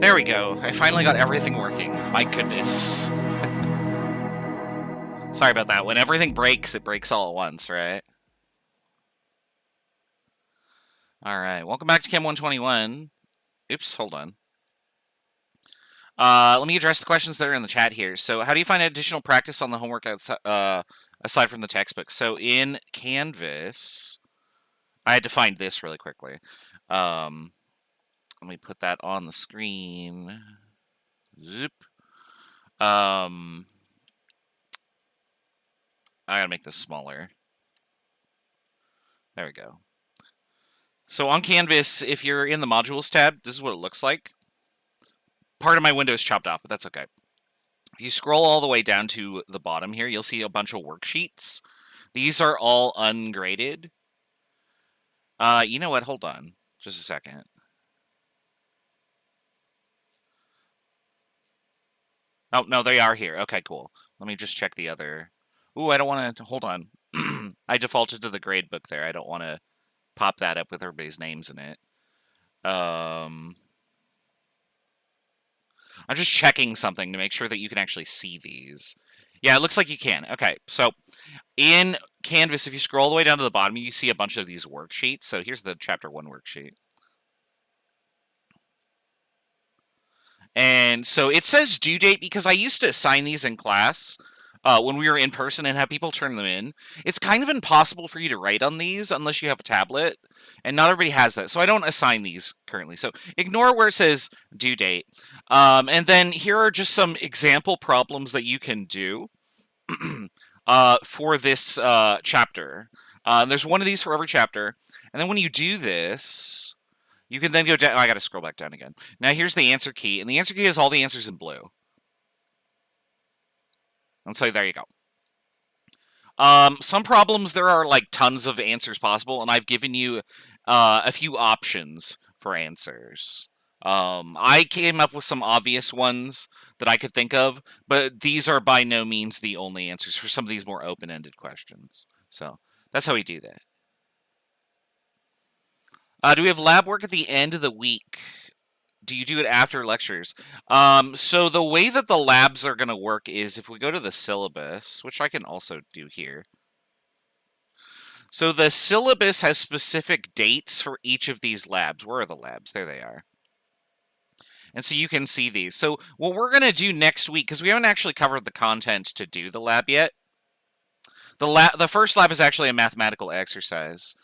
There we go. I finally got everything working. My goodness. Sorry about that. When everything breaks, it breaks all at once, right? Alright, welcome back to Chem 121. Oops, hold on. Let me address the questions that are in the chat here. So, how do you find additional practice on the homework aside from the textbook? So, in Canvas, I had to find this really quickly. Let me put that on the screen. Zip. I gotta make this smaller. There we go. So on Canvas, if you're in the Modules tab, this is what it looks like. Part of my window is chopped off, but that's okay. If you scroll all the way down to the bottom here, you'll see a bunch of worksheets. These are all ungraded. You know what? Hold on. Just a second. Oh, no, they are here. Okay, cool. Let me just check the other. Ooh, I don't want to... Hold on. I defaulted to the grade book there. I don't want to pop that up with everybody's names in it. I'm just checking something to make sure that you can actually see these. Yeah, it looks like you can. Okay, so in Canvas, if you scroll all the way down to the bottom, you see a bunch of these worksheets. So here's the Chapter 1 worksheet. And so it says due date because I used to assign these in class when we were in person and have people turn them in. It's kind of impossible for you to write on these unless you have a tablet, and not everybody has that. So I don't assign these currently. So ignore where it says due date. And then here are just some example problems that you can do for this chapter. There's one of these for every chapter. And then when you do this, you can then go down. Oh, I got to scroll back down again. Now here's the answer key. And the answer key has all the answers in blue. And so there you go. Some problems, there are like tons of answers possible, and I've given you a few options for answers. I came up with some obvious ones that I could think of, but these are by no means the only answers for some of these more open-ended questions. So that's how we do that. Do we have lab work at the end of the week? Do you do it after lectures? So the way that the labs are going to work is if we go to the syllabus, which I can also do here. So the syllabus has specific dates for each of these labs. Where are the labs? There they are. And so you can see these. So what we're going to do next week, because we haven't actually covered the content to do the lab yet. The first lab is actually a mathematical exercise.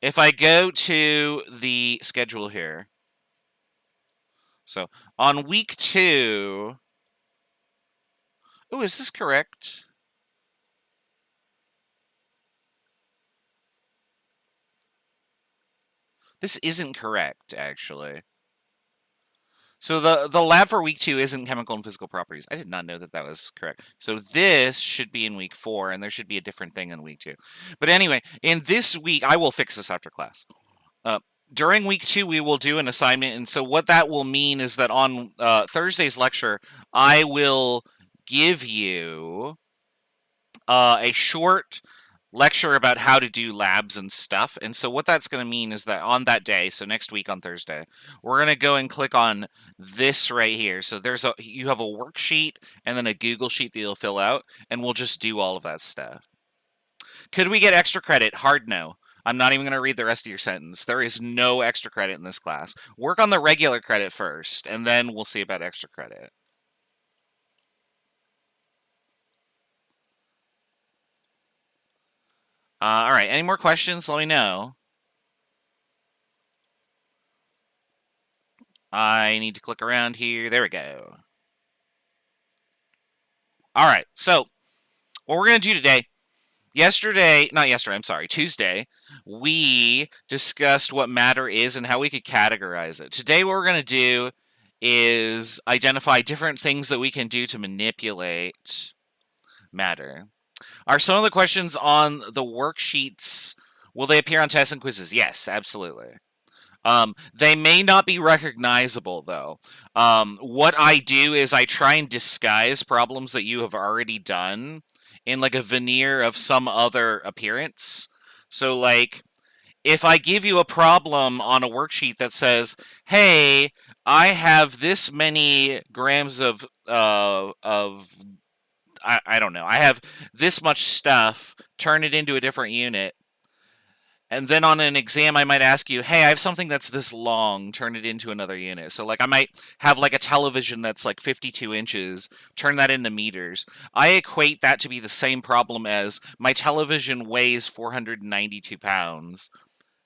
If I go to the schedule here, so on week 2, oh, is this correct? This isn't correct, actually. So the lab for week 2 isn't chemical and physical properties. I did not know that that was correct. So this should be in week 4, and there should be a different thing in week 2. But anyway, in this week, I will fix this after class. During week 2, we will do an assignment, and so what that will mean is that on Thursday's lecture, I will give you a short lecture about how to do labs and stuff. And so what that's going to mean is that on that day, so next week on Thursday, we're going to go and click on this right here. So you have a worksheet and then a Google sheet that you'll fill out, and we'll just do all of that stuff. Could we get extra credit? Hard no. I'm not even going to read the rest of your sentence. There is no extra credit in this class. Work on the regular credit first, and then we'll see about extra credit. All right, any more questions? Let me know. I need to click around here. There we go. All right, so what we're going to do today, Tuesday, we discussed what matter is and how we could categorize it. Today, what we're going to do is identify different things that we can do to manipulate matter. Are some of the questions on the worksheets, will they appear on tests and quizzes? Yes, absolutely. They may not be recognizable, though. What I do is I try and disguise problems that you have already done in like a veneer of some other appearance. So like, if I give you a problem on a worksheet that says, hey, I have this many grams of I don't know. I have this much stuff. Turn it into a different unit. And then on an exam, I might ask you, hey, I have something that's this long, turn it into another unit. So, like, I might have, like, a television that's, like, 52 inches, turn that into meters. I equate that to be the same problem as my television weighs 492 pounds,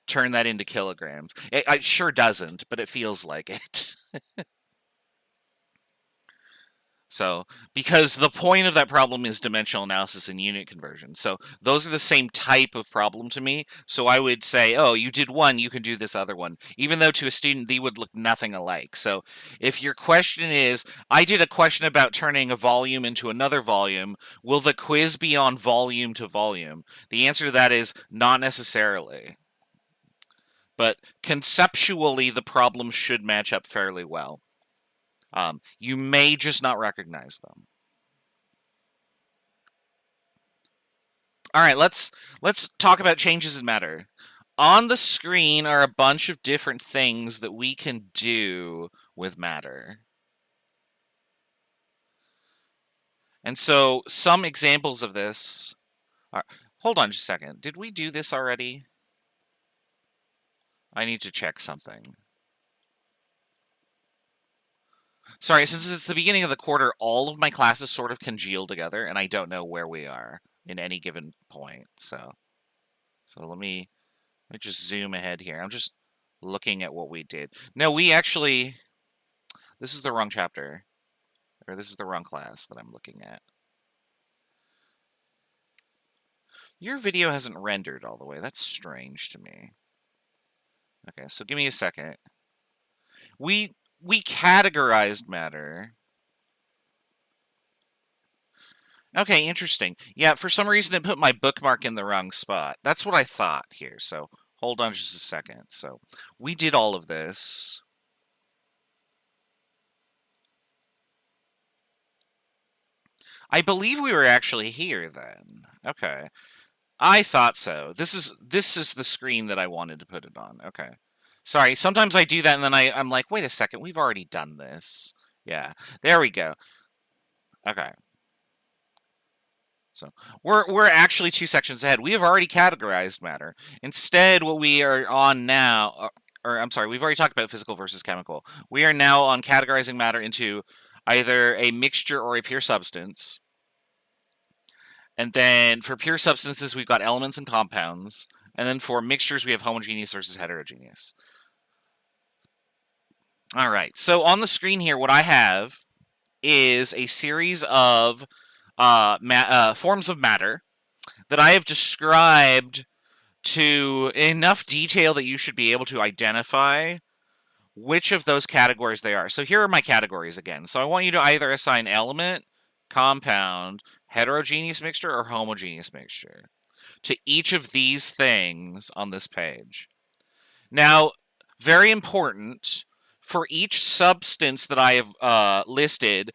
turn that into kilograms. It sure doesn't, but it feels like it. So, because the point of that problem is dimensional analysis and unit conversion. So, those are the same type of problem to me. So, I would say, oh, you did one, you can do this other one. Even though to a student, they would look nothing alike. So, if your question is, I did a question about turning a volume into another volume, will the quiz be on volume to volume? The answer to that is not necessarily. But conceptually, the problem should match up fairly well. You may just not recognize them. All right, let's talk about changes in matter. On the screen are a bunch of different things that we can do with matter. And so some examples of this are, hold on just a second. Did we do this already? I need to check something. Sorry, since it's the beginning of the quarter, all of my classes sort of congeal together, and I don't know where we are in any given point. So let me just zoom ahead here. I'm just looking at what we did. No, we actually, this is the wrong chapter, or this is the wrong class that I'm looking at. Your video hasn't rendered all the way. That's strange to me. Okay, so give me a second. We categorized matter. Okay, interesting. Yeah, for some reason it put my bookmark in the wrong spot. That's what I thought here. So hold on just a second. So we did all of this. I believe we were actually here then. Okay. I thought so. This is the screen that I wanted to put it on. Okay. Sorry, sometimes I do that and then I'm like, wait a second, we've already done this. Yeah. There we go. Okay. So we're actually 2 sections ahead. We have already categorized matter. Instead, what we are on now, or I'm sorry, we've already talked about physical versus chemical. We are now on categorizing matter into either a mixture or a pure substance. And then for pure substances, we've got elements and compounds. And then for mixtures, we have homogeneous versus heterogeneous. All right. So on the screen here, what I have is a series of forms of matter that I have described to enough detail that you should be able to identify which of those categories they are. So here are my categories again. So I want you to either assign element, compound, heterogeneous mixture, or homogeneous mixture to each of these things on this page. Now, very important, for each substance that I have listed,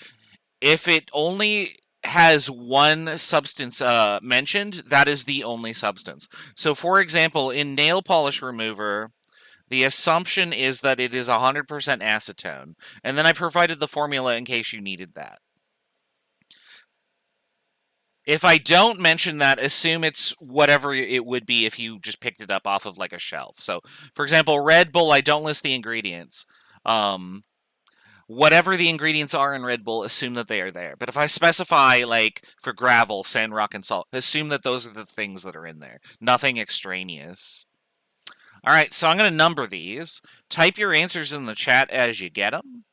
if it only has one substance mentioned, that is the only substance. So, for example, in nail polish remover, the assumption is that it is 100% acetone. And then I provided the formula in case you needed that. If I don't mention that, assume it's whatever it would be if you just picked it up off of like a shelf. So, for example, Red Bull, I don't list the ingredients. Whatever the ingredients are in Red Bull, assume that they are there. But if I specify, like, for gravel, sand, rock, and salt, assume that those are the things that are in there. Nothing extraneous. All right, so I'm going to number these. Type your answers in the chat as you get them.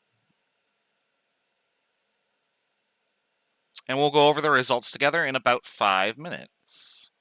And we'll go over the results together in about 5 minutes.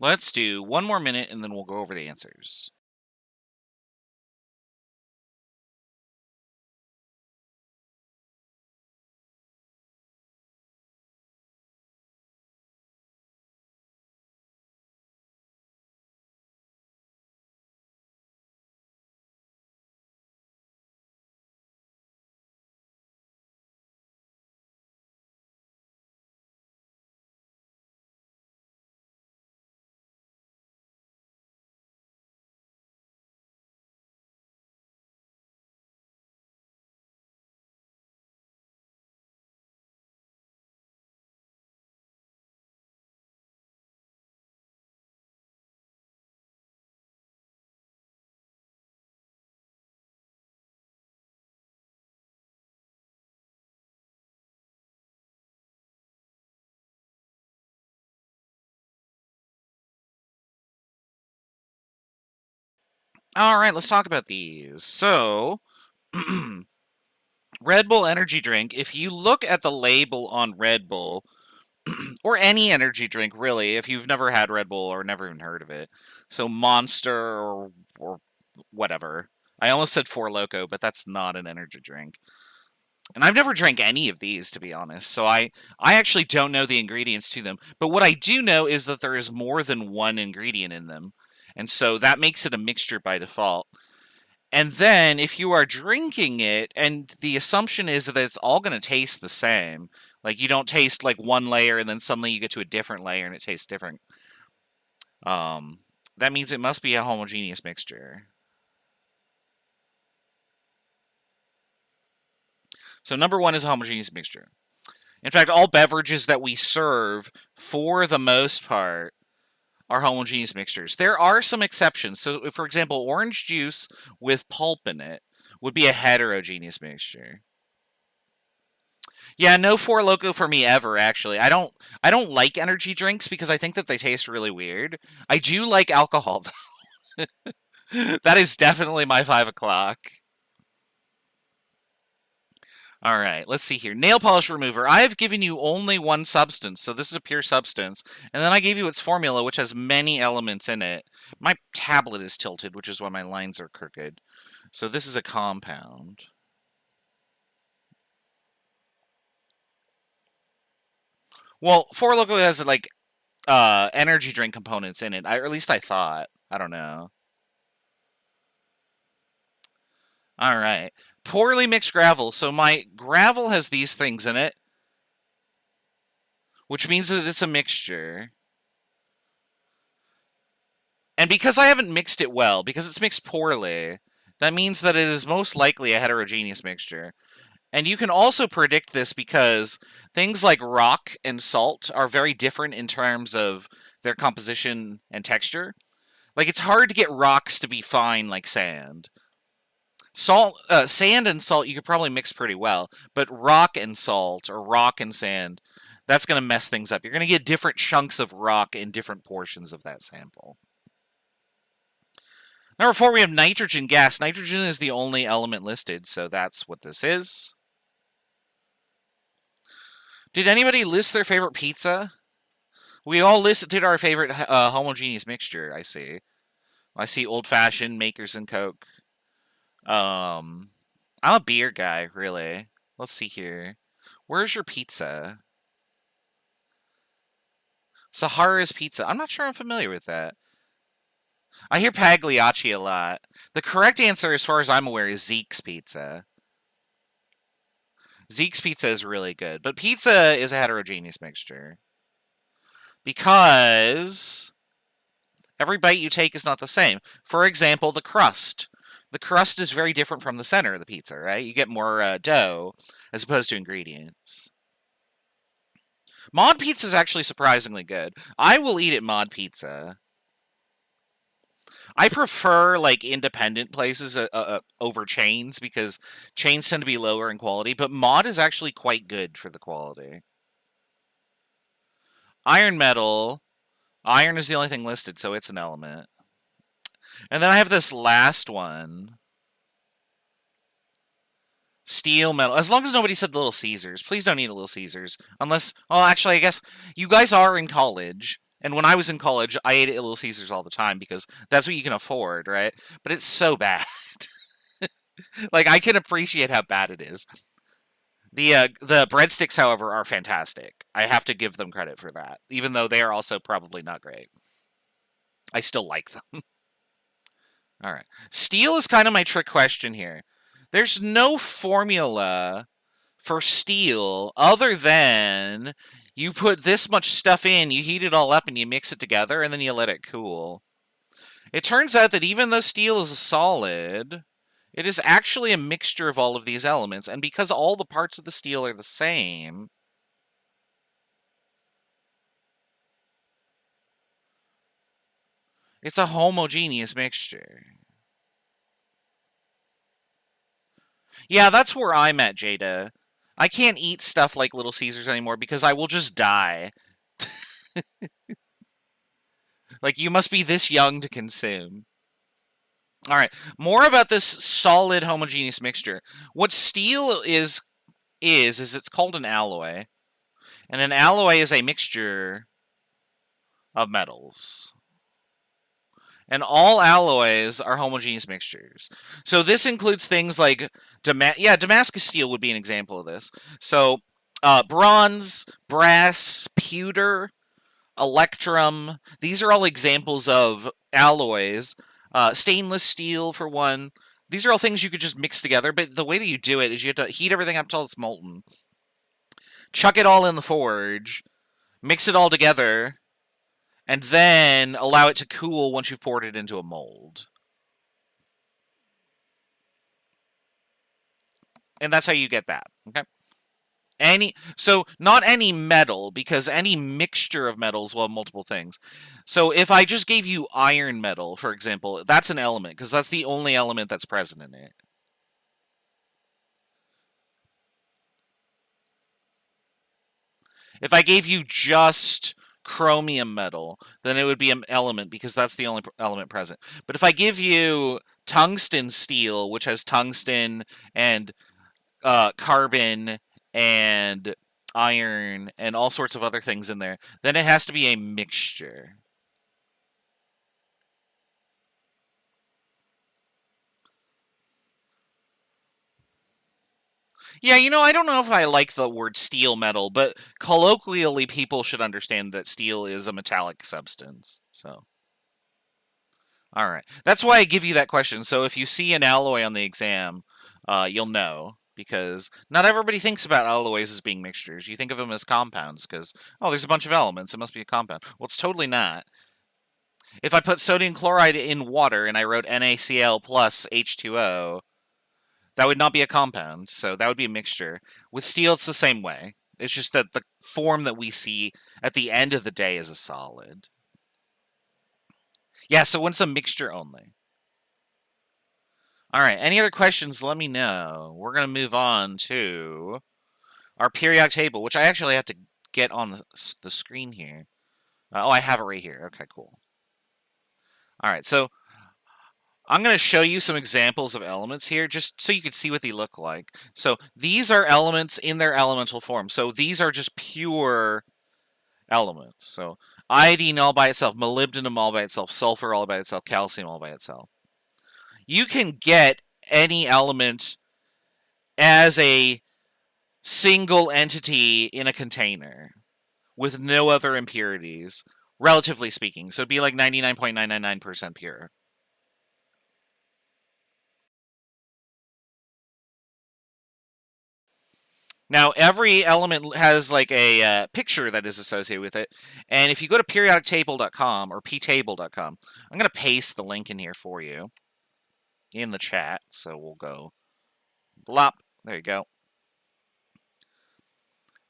Let's do one more minute and then we'll go over the answers. All right, let's talk about these. So, Red Bull energy drink, if you look at the label on Red Bull, or any energy drink really, if you've never had Red Bull or never even heard of it, so Monster or whatever. I almost said Four Loko, but that's not an energy drink. And I've never drank any of these, to be honest, so I actually don't know the ingredients to them. But what I do know is that there is more than one ingredient in them, and so that makes it a mixture by default. And then if you are drinking it, and the assumption is that it's all going to taste the same, like you don't taste like one layer and then suddenly you get to a different layer and it tastes different. That means it must be a homogeneous mixture. So number one is a homogeneous mixture. In fact, all beverages that we serve, for the most part, are homogeneous mixtures. There are some exceptions. So, for example, orange juice with pulp in it would be a heterogeneous mixture. Yeah, no Four Loko for me ever. Actually, I don't like energy drinks because I think that they taste really weird. I do like alcohol. That is definitely my 5 o'clock. All right, let's see here. Nail polish remover. I have given you only one substance, so this is a pure substance. And then I gave you its formula, which has many elements in it. My tablet is tilted, which is why my lines are crooked. So this is a compound. Well, Four Loko has like energy drink components in it. Or at least I thought. I don't know. All right. Poorly mixed gravel. So my gravel has these things in it, which means that it's a mixture. And because I haven't mixed it well, because it's mixed poorly, that means that it is most likely a heterogeneous mixture. And you can also predict this because things like rock and salt are very different in terms of their composition and texture. Like, it's hard to get rocks to be fine like sand. Sand and salt you could probably mix pretty well, but rock and salt or rock and sand, that's going to mess things up. You're going to get different chunks of rock in different portions of that sample. Number 4, we have nitrogen gas. Nitrogen is the only element listed, so that's what this is. Did anybody list their favorite pizza? We all listed our favorite homogeneous mixture, I see. I see old-fashioned, Makers and Coke. I'm a beer guy, really. Let's see here. Where's your pizza? Sahara's Pizza. I'm not sure I'm familiar with that. I hear Pagliacci a lot. The correct answer, as far as I'm aware, is Zeke's Pizza. Zeke's Pizza is really good, but pizza is a heterogeneous mixture. Because every bite you take is not the same. For example, the crust. The crust is very different from the center of the pizza, right? You get more dough as opposed to ingredients. Mod pizza is actually surprisingly good. I will eat at Mod Pizza. I prefer like independent places over chains because chains tend to be lower in quality, but Mod is actually quite good for the quality. Iron metal. Iron is the only thing listed, so it's an element. And then I have this last one. Steel, metal. As long as nobody said Little Caesars. Please don't eat a Little Caesars. Unless, oh, actually, I guess you guys are in college. And when I was in college, I ate at Little Caesars all the time because that's what you can afford, right? But it's so bad. Like, I can appreciate how bad it is. The breadsticks, however, are fantastic. I have to give them credit for that, even though they are also probably not great. I still like them. All right. Steel is kind of my trick question here. There's no formula for steel other than you put this much stuff in, you heat it all up, and you mix it together, and then you let it cool. It turns out that even though steel is a solid, it is actually a mixture of all of these elements, and because all the parts of the steel are the same, it's a homogeneous mixture. Yeah, that's where I'm at, Jada. I can't eat stuff like Little Caesars anymore because I will just die. Like, you must be this young to consume. All right, more about this solid homogeneous mixture. What steel is it's called an alloy. And an alloy is a mixture of metals. And all alloys are homogeneous mixtures. So this includes things like Damascus steel would be an example of this. So bronze, brass, pewter, electrum, these are all examples of alloys. Stainless steel, for one. These are all things you could just mix together, but the way that you do it is you have to heat everything up until it's molten, chuck it all in the forge, mix it all together, and then allow it to cool once you've poured it into a mold. And that's how you get that, okay? So not any metal, because any mixture of metals will have multiple things. So if I just gave you iron metal, for example, that's an element, because that's the only element that's present in it. If I gave you just chromium metal, then it would be an element because that's the only element present. But if I give you tungsten steel, which has tungsten and carbon and iron and all sorts of other things in there, then it has to be a mixture. Yeah, I don't know if I like the word steel metal, but colloquially, people should understand that steel is a metallic substance. So, all right. That's why I give you that question. So if you see an alloy on the exam, you'll know. Because not everybody thinks about alloys as being mixtures. You think of them as compounds because, oh, there's a bunch of elements. It must be a compound. Well, it's totally not. If I put sodium chloride in water and I wrote NaCl plus H2O, that would not be a compound. So that would be a mixture. With steel, it's the same way. It's just that the form that we see at the end of the day is a solid. Yeah, so when it's a mixture only. All right, any other questions, let me know. We're going to move on to our periodic table, which I actually have to get on the screen here. Oh, I have it right here. Okay, cool. All right, so I'm going to show you some examples of elements here just so you can see what they look like. So these are elements in their elemental form. So these are just pure elements. So iodine all by itself, molybdenum all by itself, sulfur all by itself, calcium all by itself. You can get any element as a single entity in a container with no other impurities, relatively speaking. So it'd be like 99.999% pure. Now, every element has like a picture that is associated with it. And if you go to periodictable.com or ptable.com, I'm going to paste the link in here for you in the chat. So we'll go blop. There you go.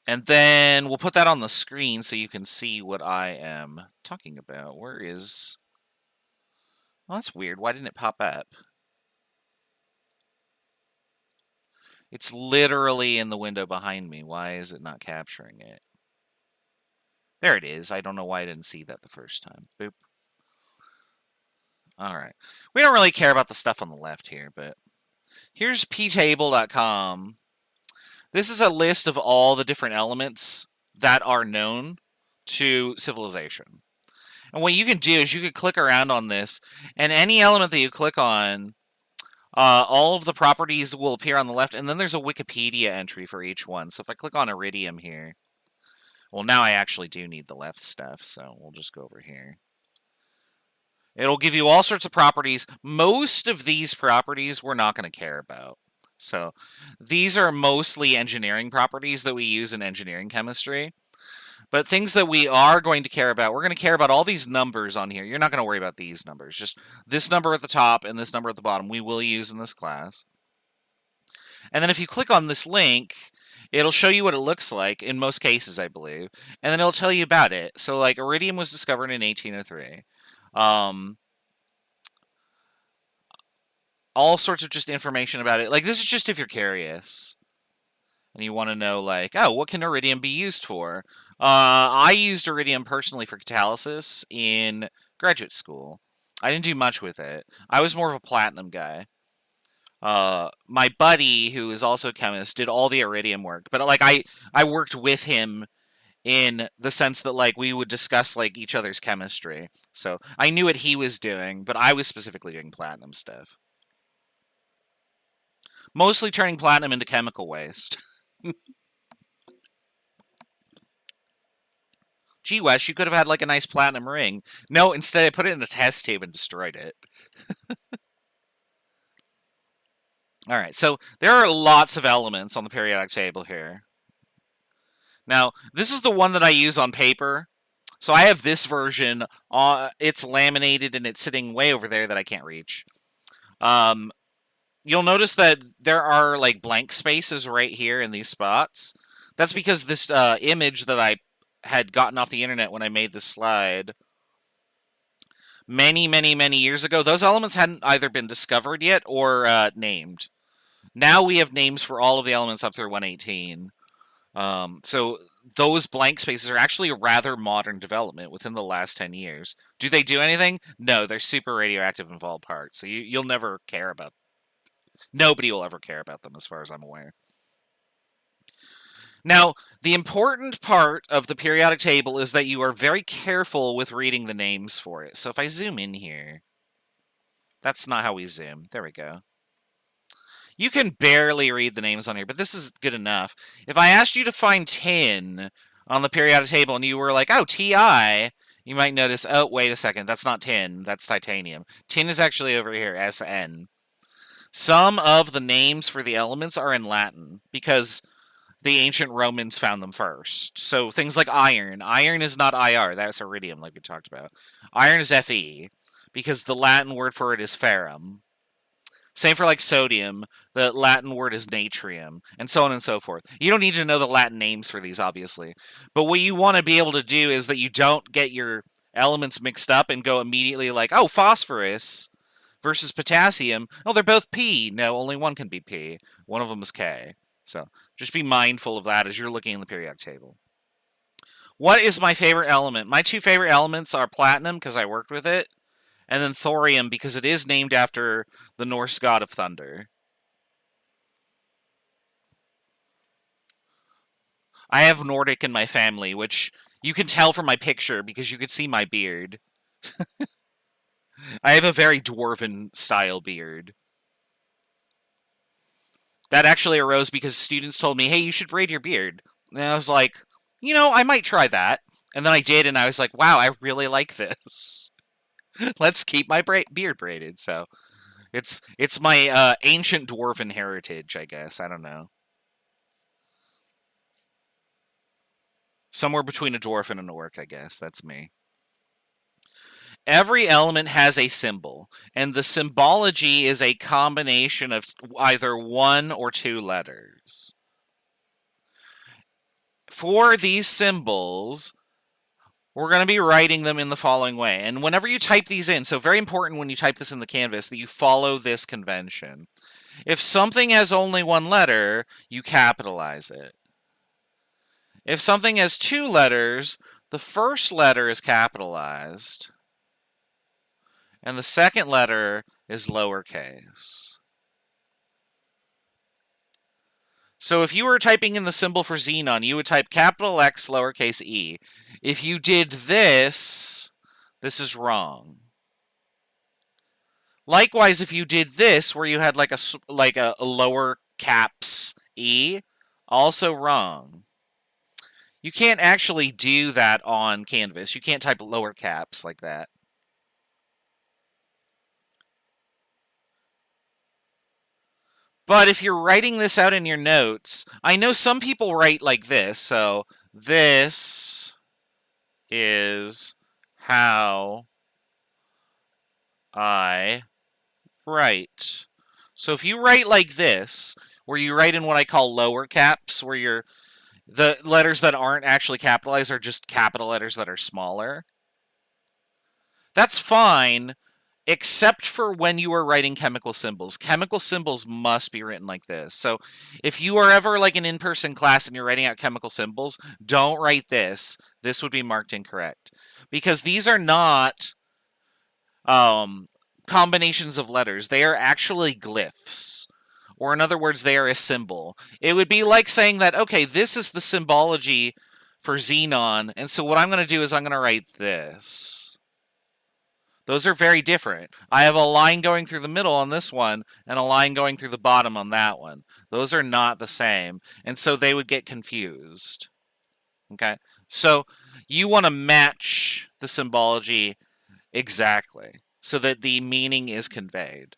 And then we'll put that on the screen so you can see what I am talking about. Where is... Oh, that's weird. Why didn't it pop up? It's literally in the window behind me. Why is it not capturing it? There it is. I don't know why I didn't see that the first time. Boop. All right. We don't really care about the stuff on the left here, but here's ptable.com. This is a list of all the different elements that are known to civilization. And what you can do is you could click around on this, and any element that you click on, all of the properties will appear on the left, and then there's a Wikipedia entry for each one. So if I click on Iridium here, well, now I actually do need the left stuff, so we'll just go over here. It'll give you all sorts of properties. Most of these properties we're not going to care about. So these are mostly engineering properties that we use in engineering chemistry. But things that we are going to care about, we're going to care about all these numbers on here. You're not going to worry about these numbers. Just this number at the top and this number at the bottom we will use in this class. And then if you click on this link, it'll show you what it looks like, in most cases, I believe. And then it'll tell you about it. So, like, iridium was discovered in 1803. All sorts of just information about it. Like, this is just if you're curious. And you want to know, like, oh, what can iridium be used for? I used iridium personally for catalysis in graduate school. I didn't do much with it. I was more of a platinum guy. My buddy, who is also a chemist, did all the iridium work. But, like, I worked with him in the sense that, like, we would discuss, like, each other's chemistry. So I knew what he was doing, but I was specifically doing platinum stuff. Mostly turning platinum into chemical waste. Gee, Wes, you could have had, like, a nice platinum ring. No, instead I put it in a test tube and destroyed it. Alright, so there are lots of elements on the periodic table here. Now, this is the one that I use on paper. So I have this version. It's laminated and it's sitting way over there that I can't reach. You'll notice that there are, like, blank spaces right here in these spots. That's because this image that I had gotten off the internet when I made this slide many, many, many years ago, those elements hadn't either been discovered yet or named. Now we have names for all of the elements up through 118. So those blank spaces are actually a rather modern development within the last 10 years. Do they do anything? No, they're super radioactive and fall apart. So you'll never care about them. Nobody will ever care about them as far as I'm aware. Now, the important part of the periodic table is that you are very careful with reading the names for it. So if I zoom in here, that's not how we zoom. There we go. You can barely read the names on here, but this is good enough. If I asked you to find tin on the periodic table and you were like, oh, Ti, you might notice, oh, wait a second, that's not tin, that's titanium. Tin is actually over here, Sn. Some of the names for the elements are in Latin because the ancient Romans found them first. So things like iron. Iron is not Ir, that's iridium, like we talked about. Iron is Fe, because the Latin word for it is ferrum. Same for, like, sodium. The Latin word is natrium, and so on and so forth. You don't need to know the Latin names for these, obviously. But what you want to be able to do is that you don't get your elements mixed up and go immediately like, oh, phosphorus versus potassium. Oh, they're both P. No, only one can be P. One of them is K. So just be mindful of that as you're looking in the periodic table. What is my favorite element? My two favorite elements are platinum, because I worked with it, and then thorium, because it is named after the Norse god of thunder. I have Nordic in my family, which you can tell from my picture because you can see my beard. I have a very dwarven-style beard. That actually arose because students told me, hey, you should braid your beard. And I was like, you know, I might try that. And then I did, and I was like, wow, I really like this. Let's keep my beard braided. So it's my ancient dwarven heritage, I guess. I don't know. Somewhere between a dwarf and an orc, I guess. That's me. Every element has a symbol, and the symbology is a combination of either one or two letters. For these symbols, we're going to be writing them in the following way. And whenever you type these in, so very important when you type this in the canvas that you follow this convention. If something has only one letter, you capitalize it. If something has two letters, the first letter is capitalized, and the second letter is lowercase. So if you were typing in the symbol for xenon, you would type capital X, lowercase e. If you did this, This is wrong. Likewise, if you did this, where you had like a lower caps E, also wrong. You can't actually do that on Canvas. You can't type lower caps like that. But if you're writing this out in your notes, I know some people write like this. So this is how I write. So if you write like this, where you write in what I call lower caps, where the letters that aren't actually capitalized are just capital letters that are smaller, that's fine, except for when you are writing chemical symbols. Chemical symbols must be written like this. So if you are ever like an in-person class and you're writing out chemical symbols, don't write this. This would be marked incorrect. Because these are not combinations of letters. They are actually glyphs. Or in other words, they are a symbol. It would be like saying that, okay, this is the symbology for xenon, and so what I'm going to do is I'm going to write this. Those are very different. I have a line going through the middle on this one and a line going through the bottom on that one. Those are not the same, and so they would get confused. Okay? So you want to match the symbology exactly so that the meaning is conveyed.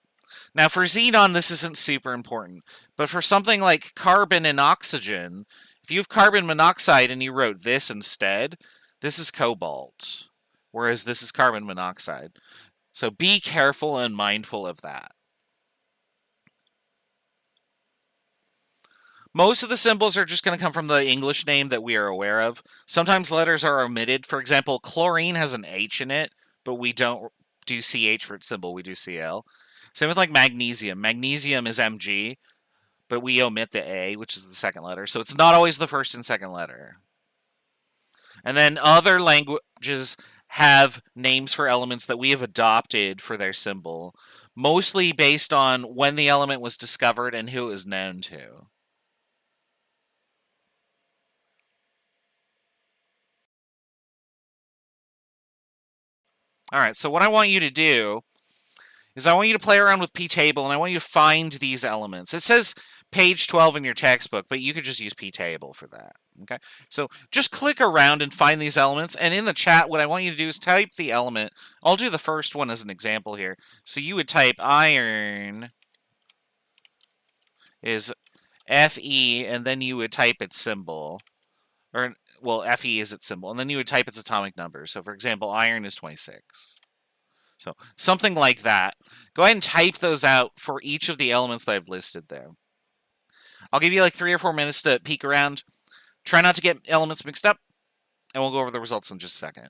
Now, for xenon, this isn't super important, but for something like carbon and oxygen, if you have carbon monoxide and you wrote this instead, this is cobalt, whereas this is carbon monoxide. So be careful and mindful of that. Most of the symbols are just going to come from the English name that we are aware of. Sometimes letters are omitted. For example, chlorine has an H in it, but we don't do CH for its symbol, we do Cl. Same with like magnesium. Magnesium is Mg, but we omit the A, which is the second letter. So it's not always the first and second letter. And then other languages have names for elements that we have adopted for their symbol, mostly based on when the element was discovered and who it was known to. All right, so what I want you to do is I want you to play around with ptable and I want you to find these elements. It says page 12 in your textbook, but you could just use ptable for that. Okay, so just click around and find these elements. And in the chat, what I want you to do is type the element. I'll do the first one as an example here. So you would type iron is Fe, and then you would type its symbol. Or, well, Fe is its symbol. And then you would type its atomic number. So, for example, iron is 26. So something like that. Go ahead and type those out for each of the elements that I've listed there. I'll give you like 3 or 4 minutes to peek around. Try not to get elements mixed up, and we'll go over the results in just a second.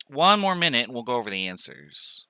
One more minute and we'll go over the answers.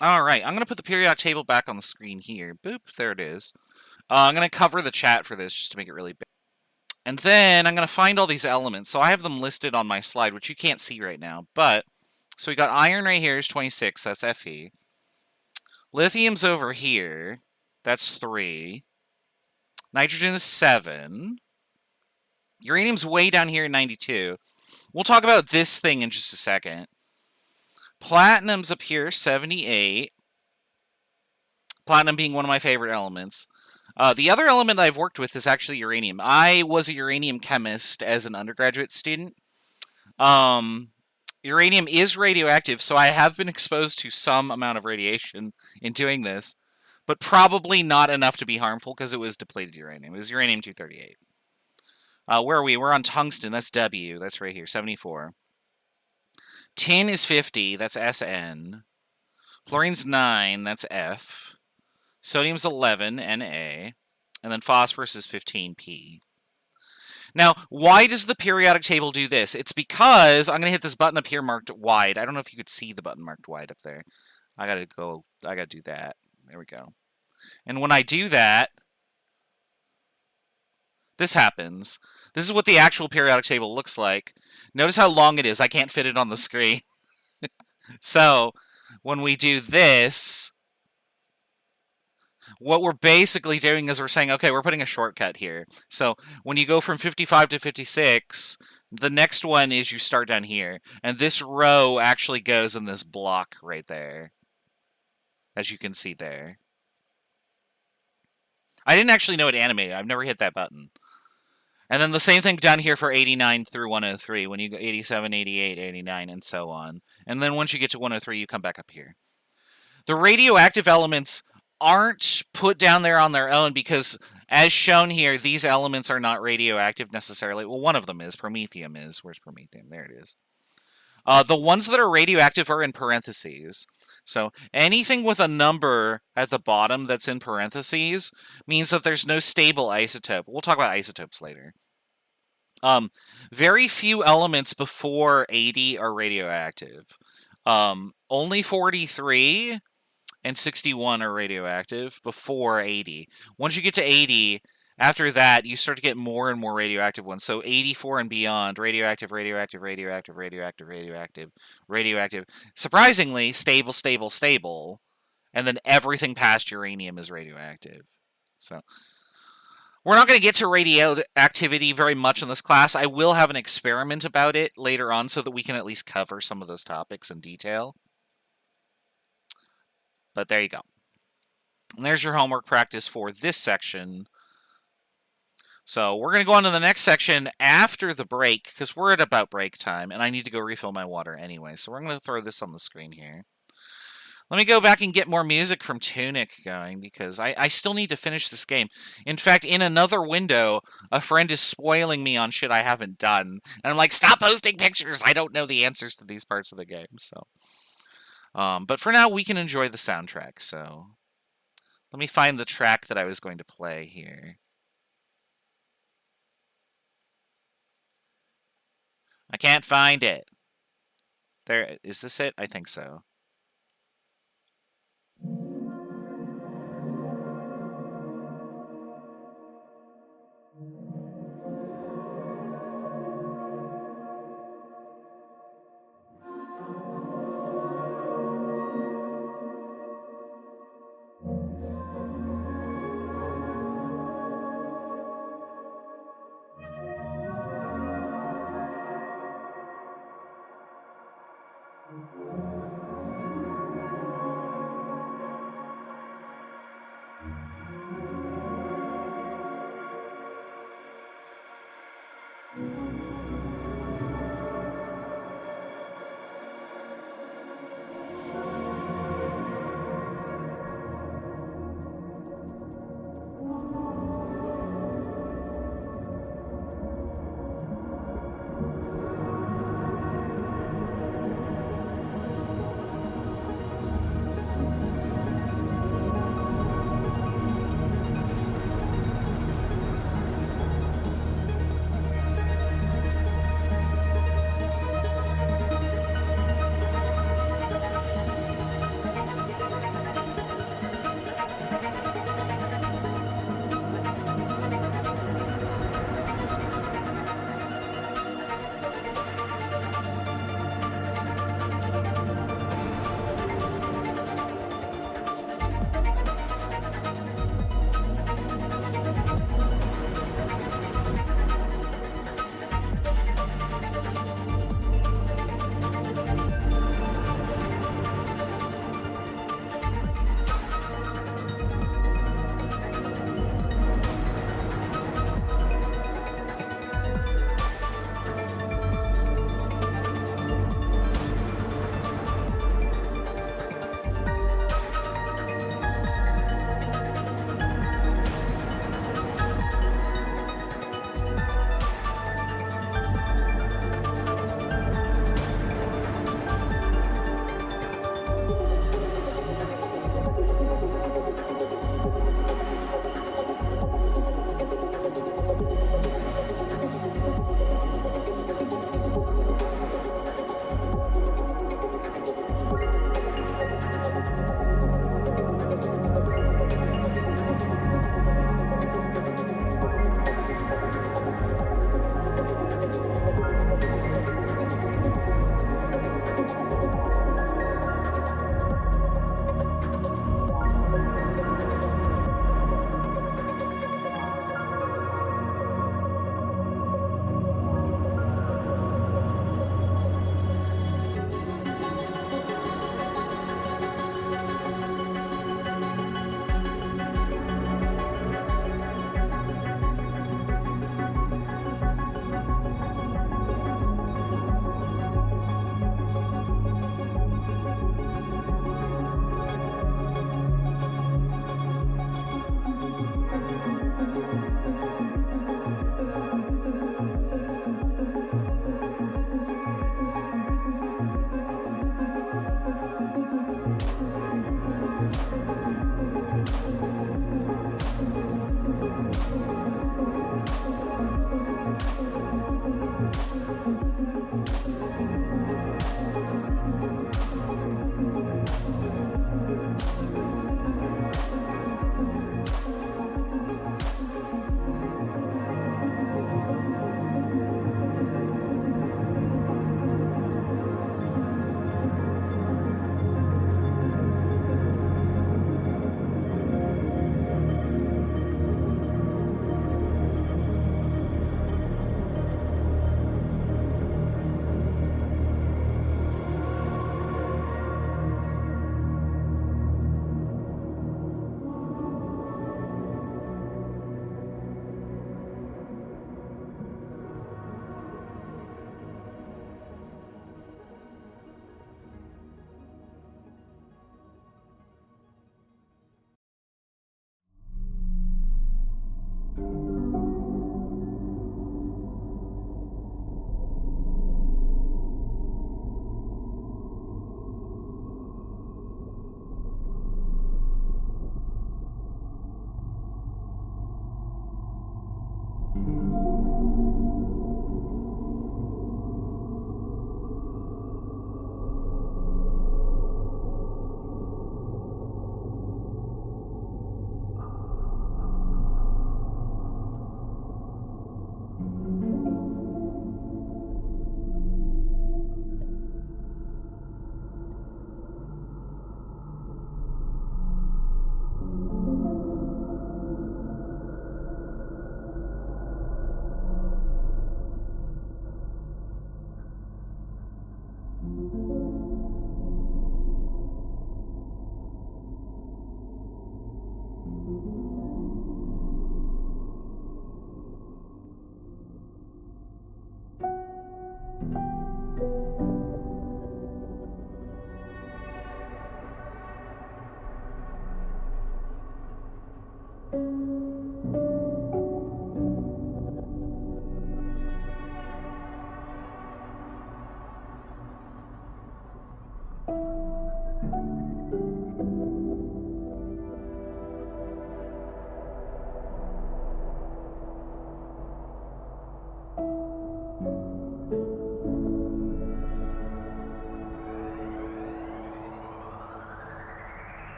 All right, I'm going to put the periodic table back on the screen here. Boop, there it is. I'm going to cover the chat for this just to make it really big. And then I'm going to find all these elements. So I have them listed on my slide, which you can't see right now. But, so we got iron right here is 26, that's Fe. Lithium's over here, that's 3. Nitrogen is 7. Uranium's way down here at 92. We'll talk about this thing in just a second. Platinum's up here, 78. Platinum being one of my favorite elements. The other element I've worked with is actually uranium. I was a uranium chemist as an undergraduate student. Uranium is radioactive, so I have been exposed to some amount of radiation in doing this, but probably not enough to be harmful because it was depleted uranium. It was uranium-238. Where are we? We're on tungsten. That's W. That's right here, 74. Tin is 50. That's SN. Fluorine's 9. That's F. Sodium's 11. Na. And then phosphorus is 15P. Now, why does the periodic table do this? It's because I'm going to hit this button up here marked wide. I don't know if you could see the button marked wide up there. I got to do that. There we go. And when I do that, this happens. This is what the actual periodic table looks like. Notice how long it is. I can't fit it on the screen. So, when we do this, what we're basically doing is we're saying, okay, we're putting a shortcut here. So when you go from 55 to 56, the next one is you start down here. And this row actually goes in this block right there, as you can see there. I didn't actually know it animated. I've never hit that button. And then the same thing down here for 89 through 103, when you go 87, 88, 89, and so on. And then once you get to 103, you come back up here. The radioactive elements aren't put down there on their own because, as shown here, these elements are not radioactive necessarily. Well, one of them is. Promethium is. Where's promethium? There it is. The ones that are radioactive are in parentheses. So anything with a number at the bottom that's in parentheses means that there's no stable isotope. We'll talk about isotopes later. Very few elements before 80 are radioactive. Only 43 and 61 are radioactive before 80. Once you get to 80, after that, you start to get more and more radioactive ones. So 84 and beyond, radioactive, radioactive, radioactive, radioactive, radioactive, radioactive. Surprisingly, stable, stable, stable. And then everything past uranium is radioactive. So we're not going to get to radioactivity very much in this class. I will have an experiment about it later on so that we can at least cover some of those topics in detail. But there you go. And there's your homework practice for this section. So we're going to go on to the next section after the break, because we're at about break time, and I need to go refill my water anyway. So we're going to throw this on the screen here. Let me go back and get more music from Tunic going, because I still need to finish this game. In fact, in another window, a friend is spoiling me on shit I haven't done. And I'm like, stop posting pictures! I don't know the answers to these parts of the game, so... but for now, we can enjoy the soundtrack, so... Let me find the track that I was going to play here. I can't find it. There, is this it? I think so.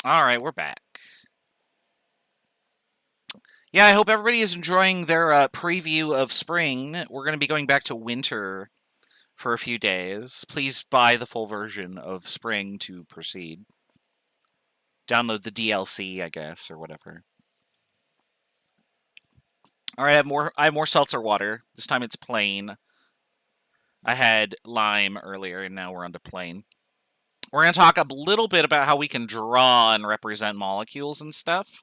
All right, we're back. Yeah, I hope everybody is enjoying their preview of spring. We're going to be going back to winter for a few days. Please buy the full version of spring to proceed. Download the DLC, I guess, or whatever. All right, I have more seltzer water. This time it's plain. I had lime earlier, and now we're on to plain. We're going to talk a little bit about how we can draw and represent molecules and stuff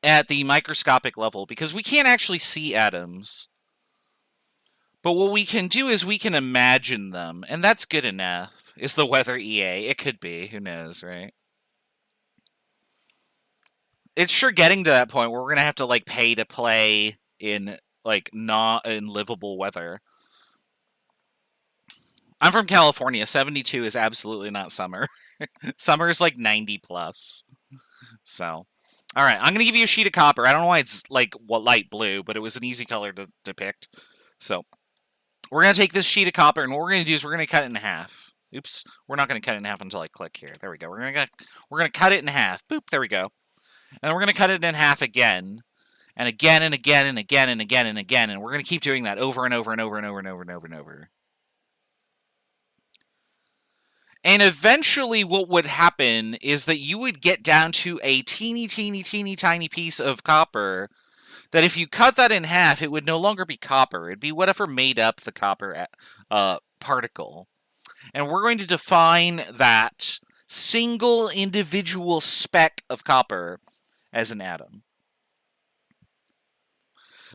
at the microscopic level, because we can't actually see atoms. But what we can do is we can imagine them, and that's good enough. Is the weather EA? It could be. Who knows, right? It's sure getting to that point where we're going to have to, like, pay to play in, like, not in livable weather. I'm from California. 72 is absolutely not summer. Summer is like 90 plus. So, all right, I'm going to give you a sheet of copper. I don't know why it's like light blue, but it was an easy color to depict. So, we're going to take this sheet of copper, and what we're going to do is we're going to cut it in half. Oops, we're not going to cut it in half until I click here. There we go. We're going to cut it in half. Boop, there we go. And then we're going to cut it in half again, and again, and again, and again, and again, and again, and we're going to keep doing that over and over and over and over and over and over and over. And eventually what would happen is that you would get down to a teeny tiny piece of copper that if you cut that in half, it would no longer be copper. It'd be whatever made up the copper particle. And we're going to define that single individual speck of copper as an atom.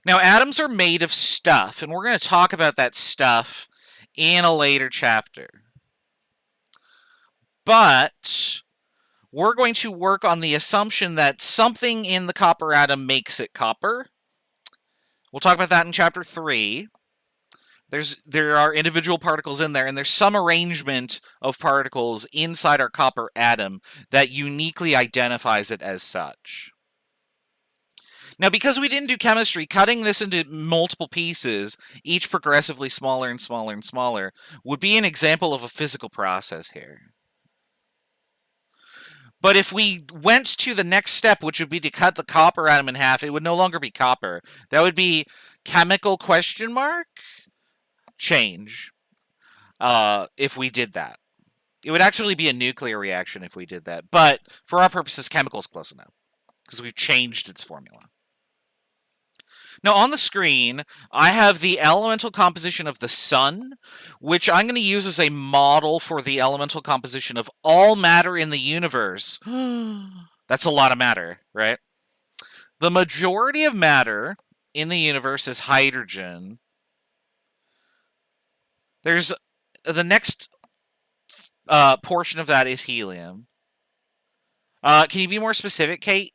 Now, atoms are made of stuff, and we're going to talk about that stuff in a later chapter. But we're going to work on the assumption that something in the copper atom makes it copper. We'll talk about that in chapter 3. There are individual particles in there, and there's some arrangement of particles inside our copper atom that uniquely identifies it as such. Now, because we didn't do chemistry, cutting this into multiple pieces, each progressively smaller and smaller and smaller, would be an example of a physical process here. But if we went to the next step, which would be to cut the copper atom in half, it would no longer be copper. That would be chemical question mark change if we did that. It would actually be a nuclear reaction if we did that. But for our purposes, chemical is close enough because we've changed its formula. Now, on the screen, I have the elemental composition of the sun, which I'm going to use as a model for the elemental composition of all matter in the universe. That's a lot of matter, right? The majority of matter in the universe is hydrogen. There's the next portion of that is helium. Can you be more specific, Kate?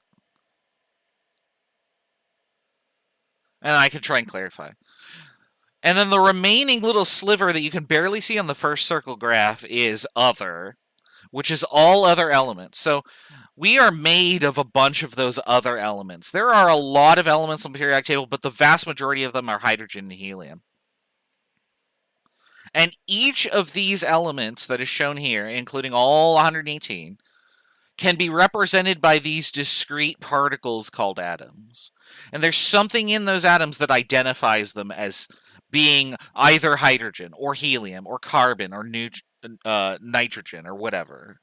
And I can try and clarify. And then the remaining little sliver that you can barely see on the first circle graph is other, which is all other elements. So we are made of a bunch of those other elements. There are a lot of elements on the periodic table, but the vast majority of them are hydrogen and helium. And each of these elements that is shown here, including all 118, can be represented by these discrete particles called atoms. And there's something in those atoms that identifies them as being either hydrogen or helium or carbon or nitrogen or whatever.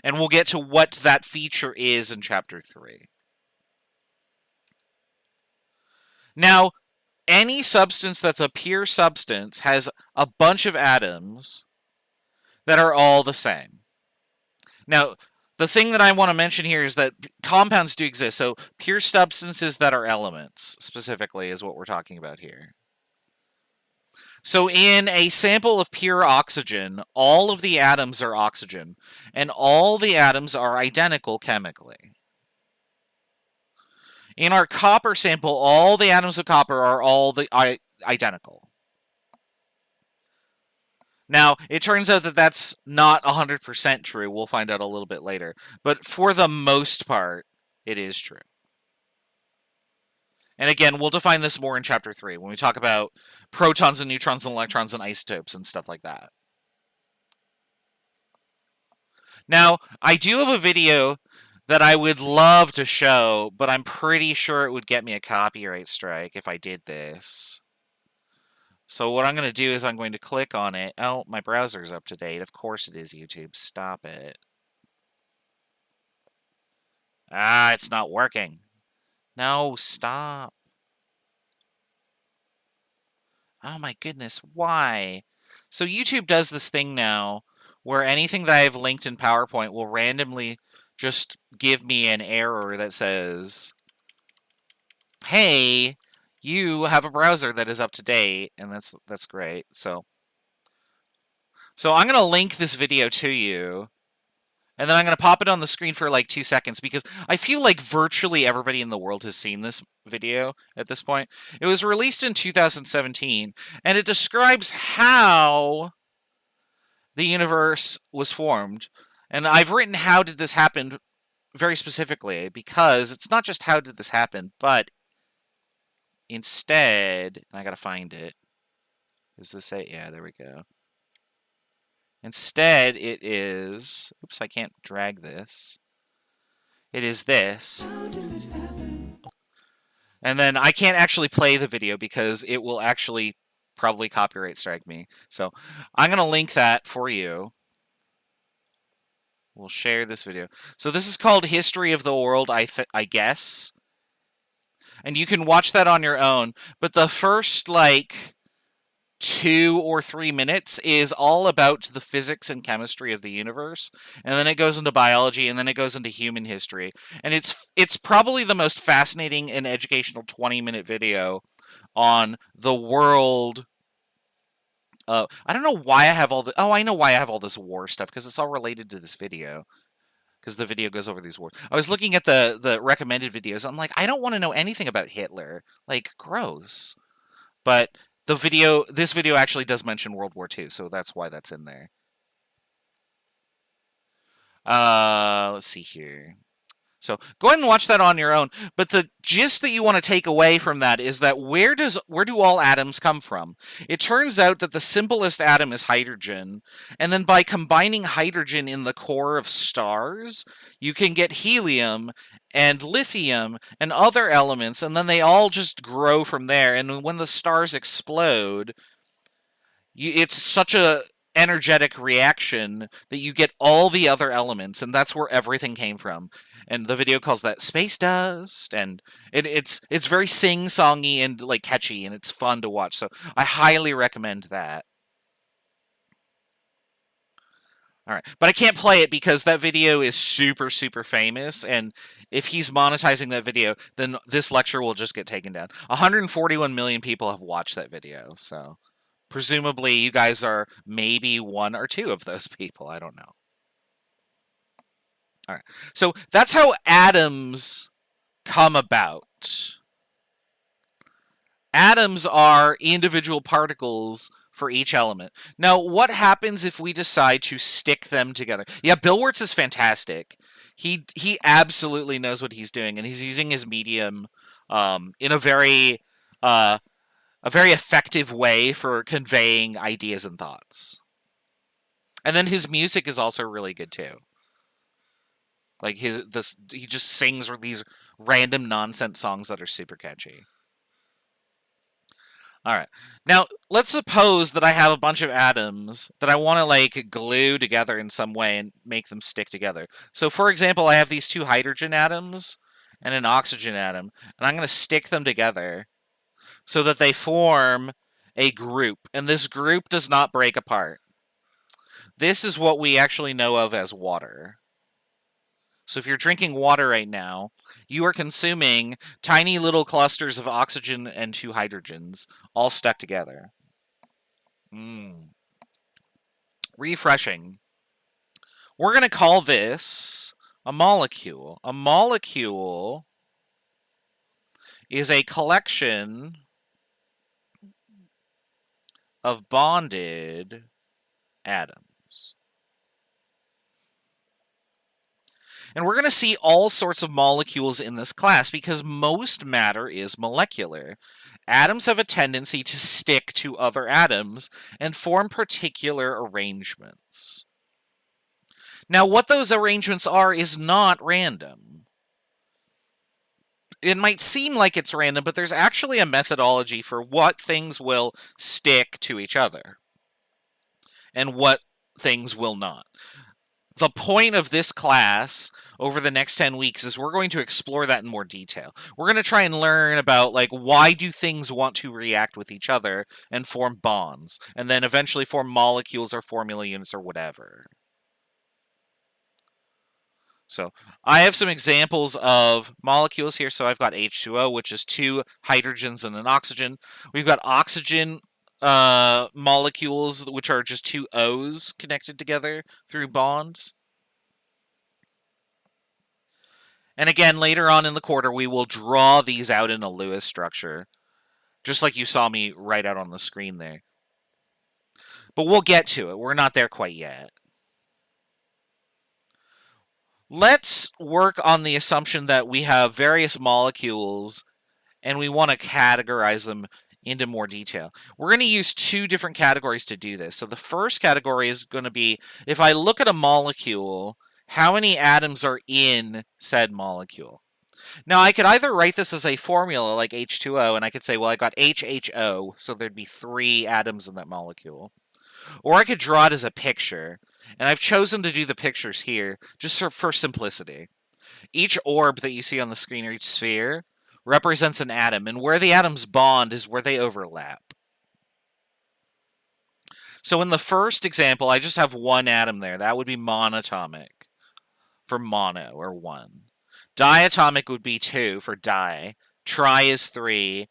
And we'll get to what that feature is in chapter 3. Now, any substance that's a pure substance has a bunch of atoms that are all the same. Now, the thing that I want to mention here is that compounds do exist. So pure substances that are elements, specifically, is what we're talking about here. So in a sample of pure oxygen, all of the atoms are oxygen, and all the atoms are identical chemically. In our copper sample, all the atoms of copper are all identical. Now, it turns out that that's not 100% true. We'll find out a little bit later. But for the most part, it is true. And again, we'll define this more in chapter 3 when we talk about protons and neutrons and electrons and isotopes and stuff like that. Now, I do have a video that I would love to show, but I'm pretty sure it would get me a copyright strike if I did this. So what I'm going to do is I'm going to click on it. Oh, my browser's up to date. Of course it is, YouTube. Stop it. Ah, it's not working. No, stop. Oh my goodness, why? So YouTube does this thing now where anything that I've linked in PowerPoint will randomly just give me an error that says, hey, you have a browser that is up to date, and that's great. So I'm going to link this video to you, and then I'm going to pop it on the screen for like 2 seconds because I feel like virtually everybody in the world has seen this video at this point. It was released in 2017, and it describes how the universe was formed. And I've written how did this happen very specifically because it's not just how did this happen, but instead, and I gotta find it. Is this it? Yeah, there we go. Instead, it is, oops, I can't drag this. It is this. And then I can't actually play the video because it will actually probably copyright strike me. So I'm going to link that for you. We'll share this video. So this is called History of the World, I guess. And you can watch that on your own. But the first, like, 2 or 3 minutes is all about the physics and chemistry of the universe, and then it goes into biology, and then it goes into human history, and it's probably the most fascinating and educational 20-minute video on the world. I don't know why I have all the. Oh, I know why I have all this war stuff because it's all related to this video. Because the video goes over these wars. I was looking at the recommended videos. I'm like, I don't want to know anything about Hitler. Like, gross. But this video actually does mention World War II, so that's why that's in there. Let's see here. So go ahead and watch that on your own. But the gist that you want to take away from that is that where do all atoms come from? It turns out that the simplest atom is hydrogen, and then by combining hydrogen in the core of stars, you can get helium and lithium and other elements, and then they all just grow from there. And when the stars explode, it's such a energetic reaction that you get all the other elements, and that's where everything came from. And the video calls that space dust, and it's very sing-songy and like catchy, and it's fun to watch. So I highly recommend that. All right, but I can't play it because that video is super, super famous, and if he's monetizing that video, then this lecture will just get taken down. 141 million people have watched that video, so presumably you guys are maybe 1 or 2 of those people. I don't know. All right, so that's how atoms come about. Atoms are individual particles for each element. Now, what happens if we decide to stick them together? Yeah, Bill Wirtz is fantastic. He absolutely knows what he's doing, and he's using his medium in a very effective way for conveying ideas and thoughts. And then his music is also really good too. Like he just sings these random nonsense songs that are super catchy. All right. Now, let's suppose that I have a bunch of atoms that I want to like glue together in some way and make them stick together. So, for example, I have these 2 hydrogen atoms and an oxygen atom, and I'm going to stick them together so that they form a group, and this group does not break apart. This is what we actually know of as water. So if you're drinking water right now, you are consuming tiny little clusters of oxygen and 2 hydrogens all stuck together. Refreshing. We're going to call this a molecule. A molecule is a collection of bonded atoms. And we're going to see all sorts of molecules in this class because most matter is molecular. Atoms have a tendency to stick to other atoms and form particular arrangements. Now, what those arrangements are is not random. It might seem like it's random, but there's actually a methodology for what things will stick to each other and what things will not. The point of this class over the next 10 weeks is we're going to explore that in more detail. We're going to try and learn about, like, why do things want to react with each other and form bonds, and then eventually form molecules or formula units or whatever. So I have some examples of molecules here. So I've got H2O, which is 2 hydrogens and an oxygen. We've got oxygen molecules, which are just 2 O's connected together through bonds. And again, later on in the quarter, we will draw these out in a Lewis structure, just like you saw me write out on the screen there. But we'll get to it. We're not there quite yet. Let's work on the assumption that we have various molecules and we want to categorize them into more detail. We're going to use 2 different categories to do this. So the first category is going to be, if I look at a molecule, how many atoms are in said molecule? Now, I could either write this as a formula like H2O, and I could say, well, I got HHO, so there'd be 3 atoms in that molecule. Or I could draw it as a picture, and I've chosen to do the pictures here just for simplicity. Each orb that you see on the screen, or each sphere, represents an atom, and where the atoms bond is where they overlap. So in the first example, I just have 1 atom there. That would be monatomic for mono, or 1. Diatomic would be 2 for di. Tri is 3.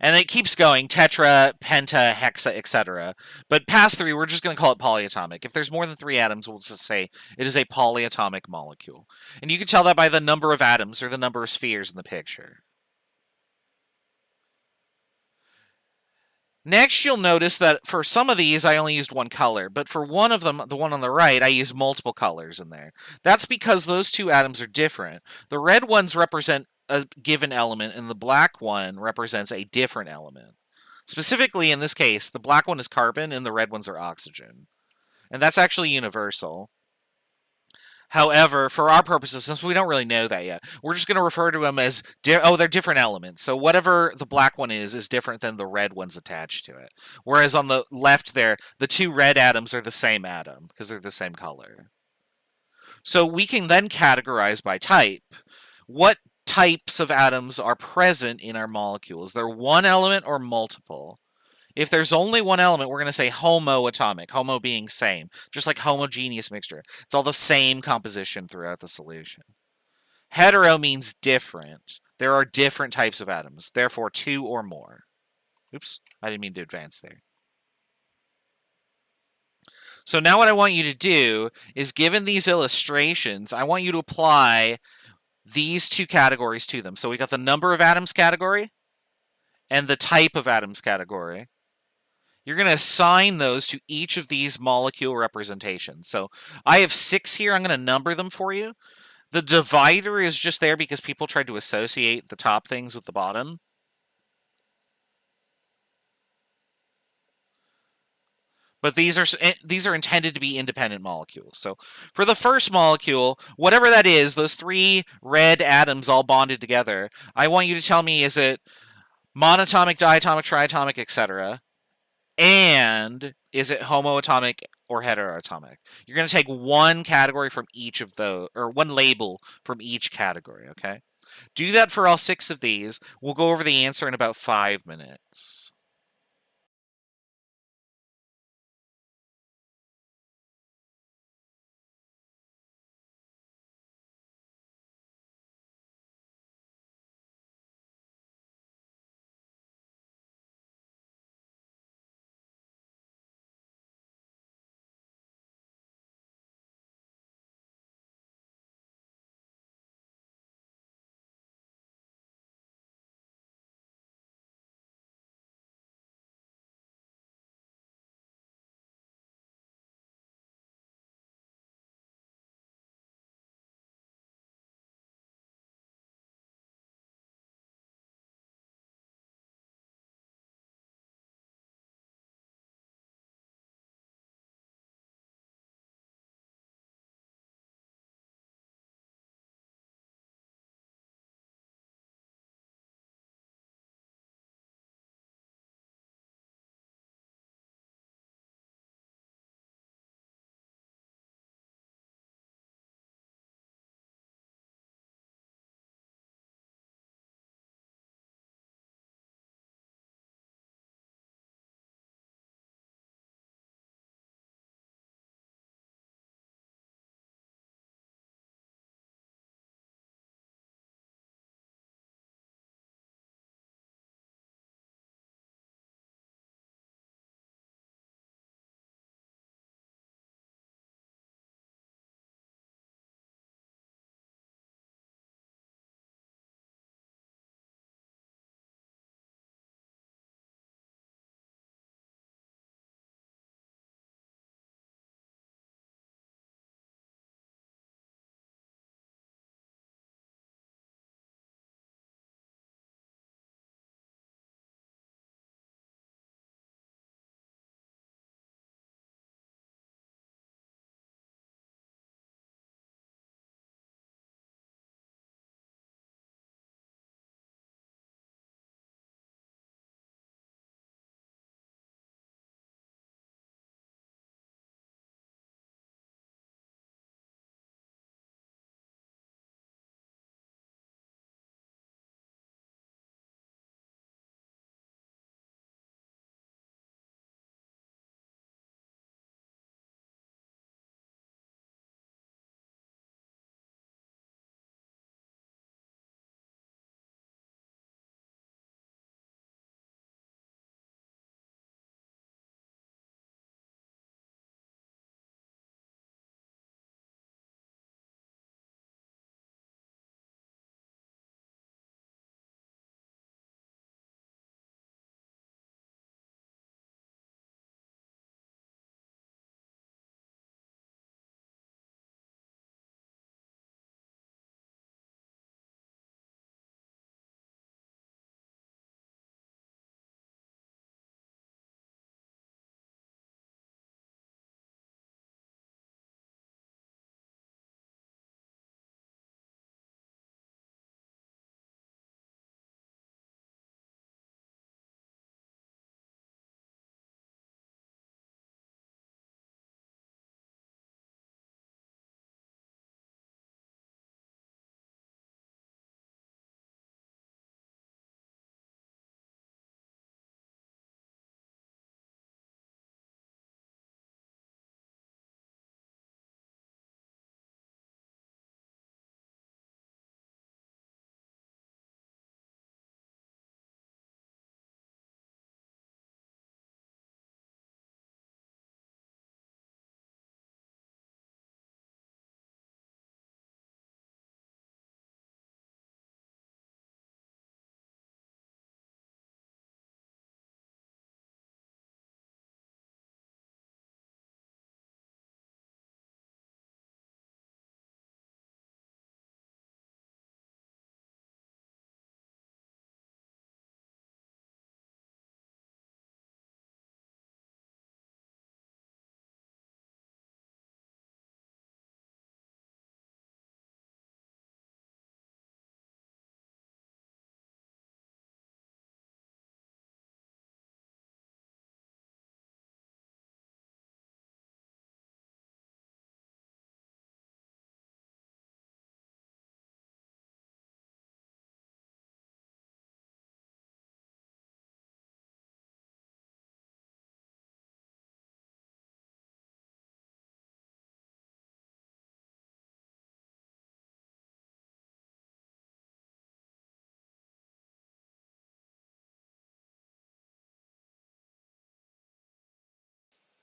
And it keeps going, tetra, penta, hexa, etc. But past 3, we're just going to call it polyatomic. If there's more than 3 atoms, we'll just say it is a polyatomic molecule. And you can tell that by the number of atoms or the number of spheres in the picture. Next, you'll notice that for some of these, I only used 1 color, but for one of them, the one on the right, I used multiple colors in there. That's because those 2 atoms are different. The red ones represent a given element, and the black one represents a different element. Specifically, in this case, the black one is carbon, and the red ones are oxygen. And that's actually universal. However, for our purposes, since we don't really know that yet, we're just going to refer to them as, they're different elements. So whatever the black one is different than the red ones attached to it. Whereas on the left there, the 2 red atoms are the same atom because they're the same color. So we can then categorize by type. What types of atoms are present in our molecules? They're 1 element or multiple. If there's only 1 element, we're going to say homoatomic, homo being same, just like homogeneous mixture. It's all the same composition throughout the solution. Hetero means different. There are different types of atoms, therefore 2 or more. Oops, I didn't mean to advance there. So now what I want you to do is, given these illustrations, I want you to apply these 2 categories to them. So we got the number of atoms category and the type of atoms category. You're going to assign those to each of these molecule representations. So I have 6 here. I'm going to number them for you. The divider is just there because people tried to associate the top things with the bottom. But these are intended to be independent molecules. So for the first molecule, whatever that is, those 3 red atoms all bonded together, I want you to tell me, is it monatomic, diatomic, triatomic, etc.? And is it homoatomic or heteroatomic? You're going to take 1 category from each of those, or 1 label from each category, okay? Do that for all 6 of these. We'll go over the answer in about 5 minutes.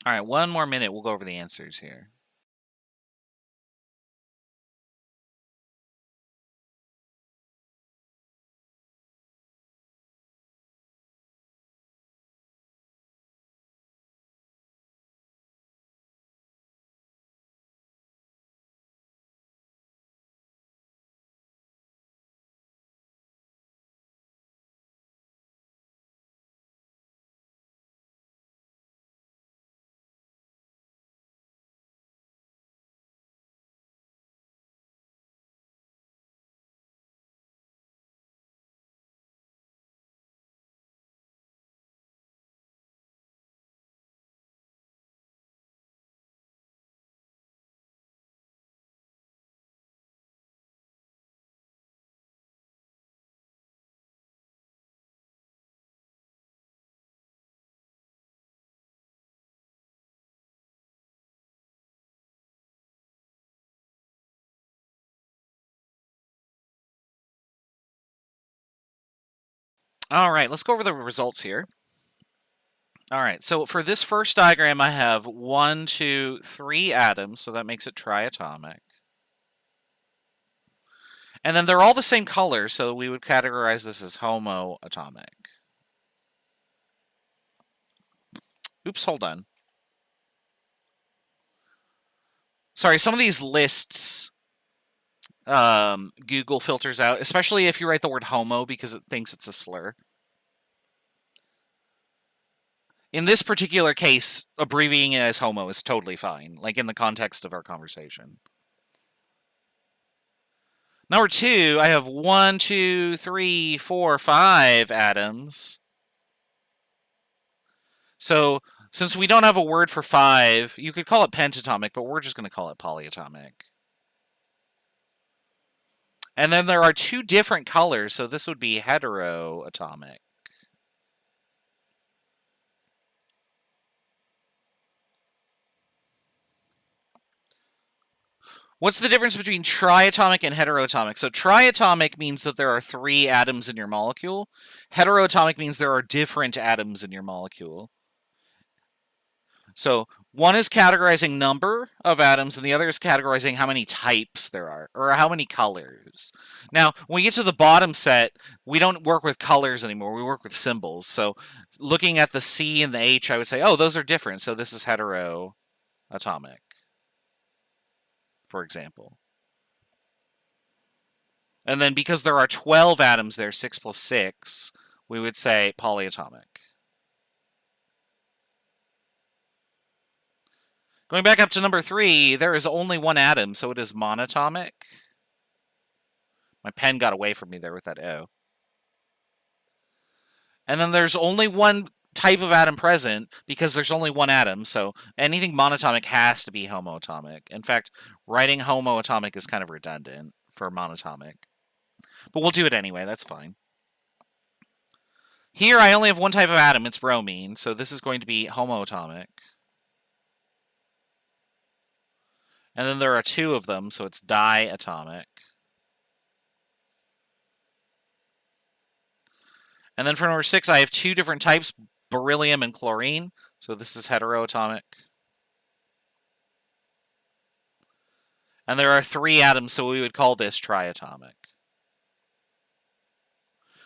All right, one more minute. We'll go over the answers here. All right, let's go over the results here. All right, so for this first diagram, I have 1, 2, 3 atoms, so that makes it triatomic. And then they're all the same color, so we would categorize this as homoatomic. Oops, hold on. Sorry, some of these lists Google filters out, especially if you write the word homo because it thinks it's a slur. In this particular case, abbreviating it as homo is totally fine, like in the context of our conversation. Number 2, I have 1, 2, 3, 4, 5 atoms. So, since we don't have a word for 5, you could call it pentatomic, but we're just going to call it polyatomic. And then there are 2 different colors, so this would be heteroatomic. What's the difference between triatomic and heteroatomic? So triatomic means that there are 3 atoms in your molecule. Heteroatomic means there are different atoms in your molecule. So one is categorizing number of atoms, and the other is categorizing how many types there are, or how many colors. Now, when we get to the bottom set, we don't work with colors anymore. We work with symbols. So looking at the C and the H, I would say, oh, those are different. So this is heteroatomic, for example. And then because there are 12 atoms there, 6 plus 6, we would say polyatomic. Going back up to number 3, there is only 1 atom, so it is monatomic. My pen got away from me there with that O. And then there's only 1 type of atom present because there's only 1 atom, so anything monatomic has to be homoatomic. In fact, writing homoatomic is kind of redundant for monatomic. But we'll do it anyway, that's fine. Here I only have 1 type of atom, it's bromine, so this is going to be homoatomic. And then there are 2 of them, so it's diatomic. And then for number 6, I have 2 different types, beryllium and chlorine. So this is heteroatomic. And there are 3 atoms, so we would call this triatomic.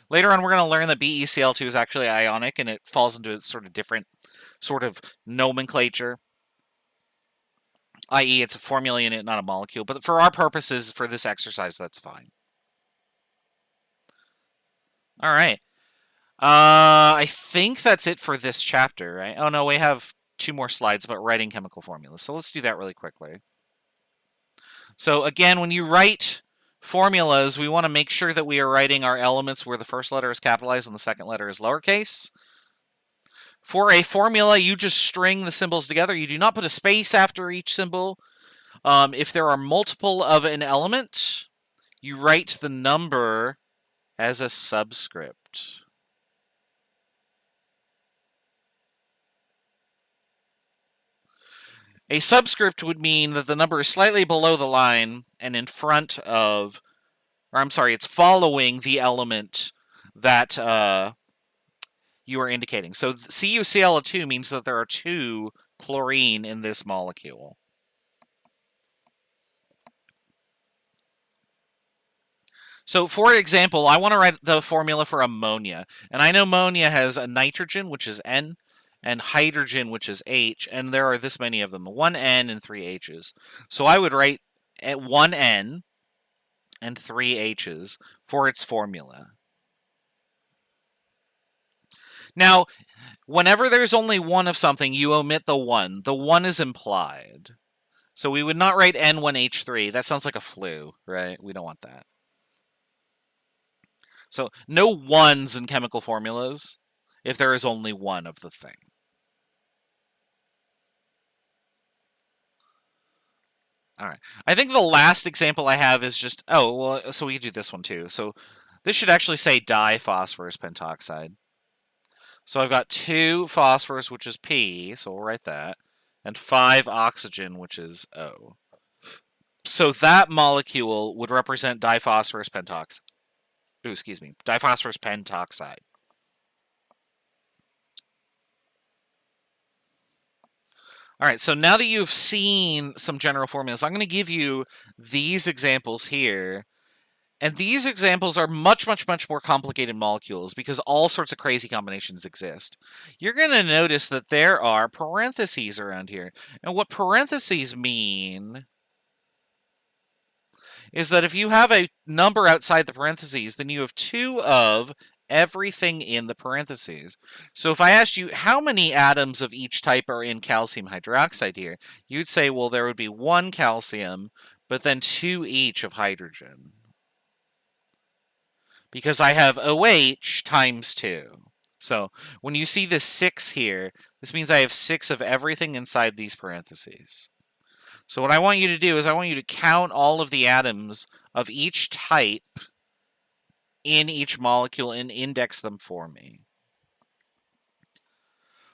Later on, we're going to learn that BeCl2 is actually ionic, and it falls into a sort of different sort of nomenclature. I.e., it's a formula unit, not a molecule. But for our purposes, for this exercise, that's fine. All right. I think that's it for this chapter, right? Oh, no, we have 2 more slides about writing chemical formulas. So let's do that really quickly. So again, when you write formulas, we want to make sure that we are writing our elements where the first letter is capitalized and the second letter is lowercase. For a formula, you just string the symbols together. You do not put a space after each symbol. If there are multiple of an element, you write the number as a subscript. A subscript would mean that the number is slightly below the line and in front of, or I'm sorry, it's following the element that you are indicating. So CuCl2 means that there are 2 chlorine in this molecule. So, for example, I want to write the formula for ammonia. And I know ammonia has a nitrogen, which is N, and hydrogen, which is H, and there are this many of them, 1 N and 3 H's. So I would write 1 N and 3 H's for its formula. Now, whenever there's only one of something, you omit the 1. The 1 is implied. So we would not write N1H3. That sounds like a flu, right? We don't want that. So no 1s in chemical formulas if there is only one of the thing. All right. I think the last example I have is just, oh, well, so we could do this one too. So this should actually say diphosphorus pentoxide. So I've got 2 phosphorus, which is P, so we'll write that, and 5 oxygen, which is O. So that molecule would represent diphosphorus pentoxide. Ooh, excuse me, diphosphorus pentoxide. All right, so now that you've seen some general formulas, I'm going to give you these examples here. And these examples are much, much, much more complicated molecules because all sorts of crazy combinations exist. You're going to notice that there are parentheses around here. And what parentheses mean is that if you have a number outside the parentheses, then you have 2 of everything in the parentheses. So if I asked you how many atoms of each type are in calcium hydroxide here, you'd say, well, there would be 1 calcium, but then 2 each of hydrogen. Because I have OH times 2. So when you see this 6 here, this means I have 6 of everything inside these parentheses. So what I want you to do is I want you to count all of the atoms of each type in each molecule and index them for me.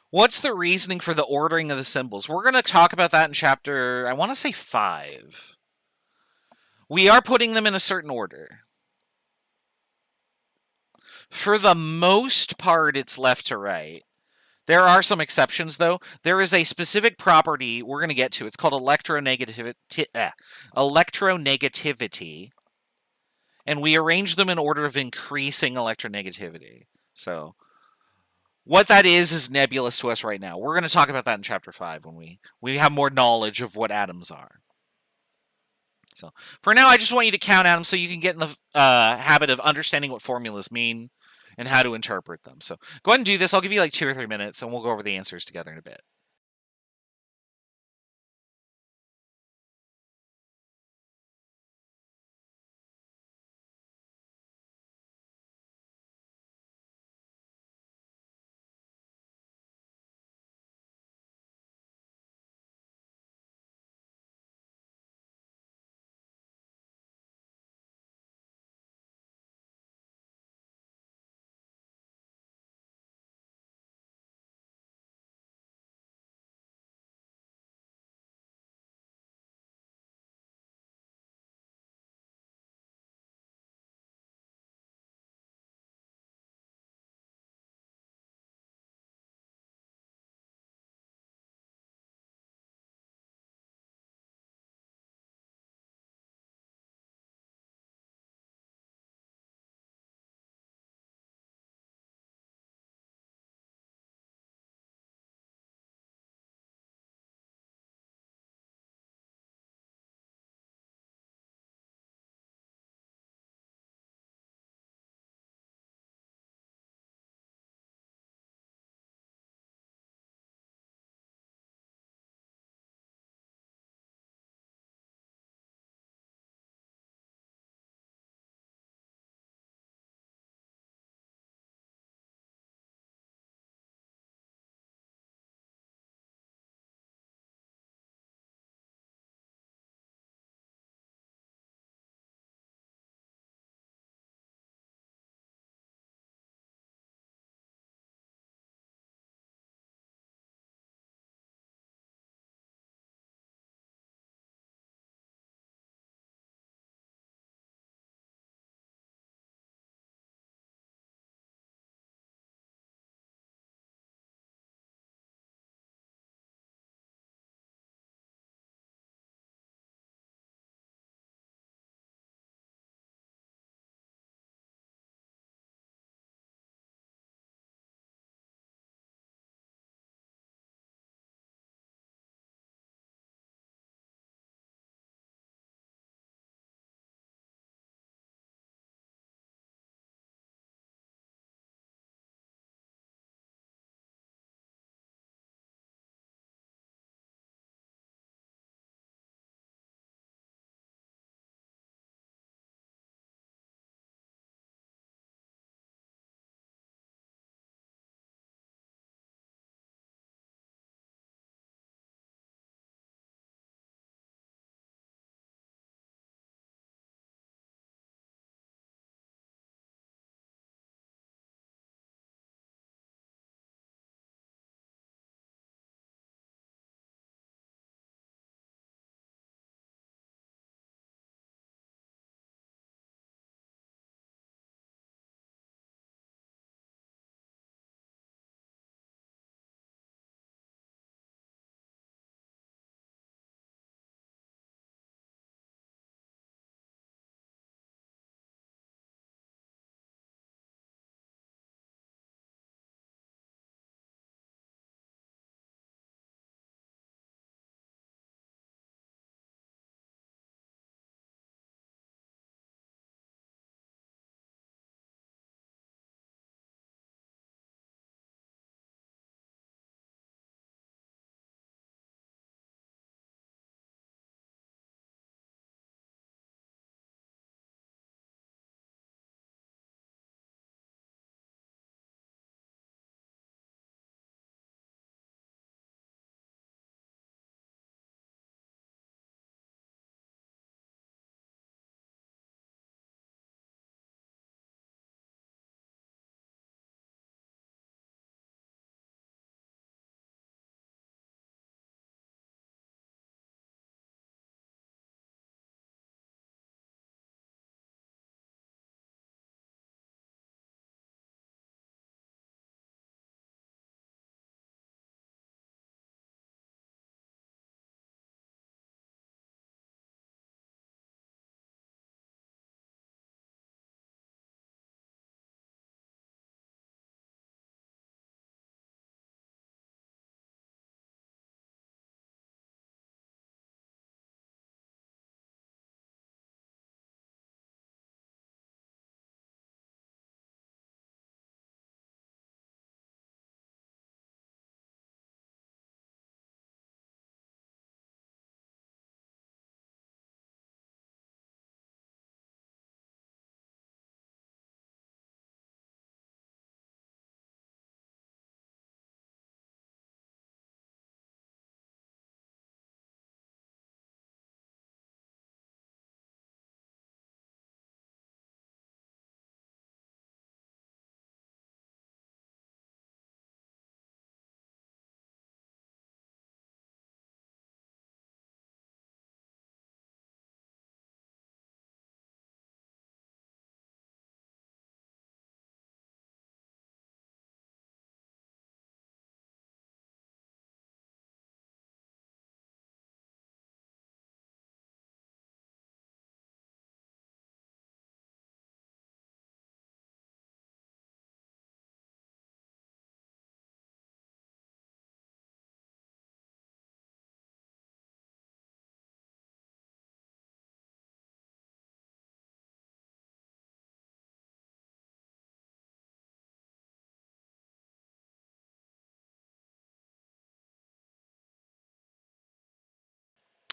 What's the reasoning for the ordering of the symbols? We're going to talk about that in chapter, I want to say 5. We are putting them in a certain order. For the most part, it's left to right. There are some exceptions, though. There is a specific property we're going to get to. It's called electronegativity. And we arrange them in order of increasing electronegativity. So what that is nebulous to us right now. We're going to talk about that in chapter 5 when we have more knowledge of what atoms are. So for now, I just want you to count atoms so you can get in the habit of understanding what formulas mean and how to interpret them. So go ahead and do this. I'll give you like 2 or 3 minutes, and we'll go over the answers together in a bit.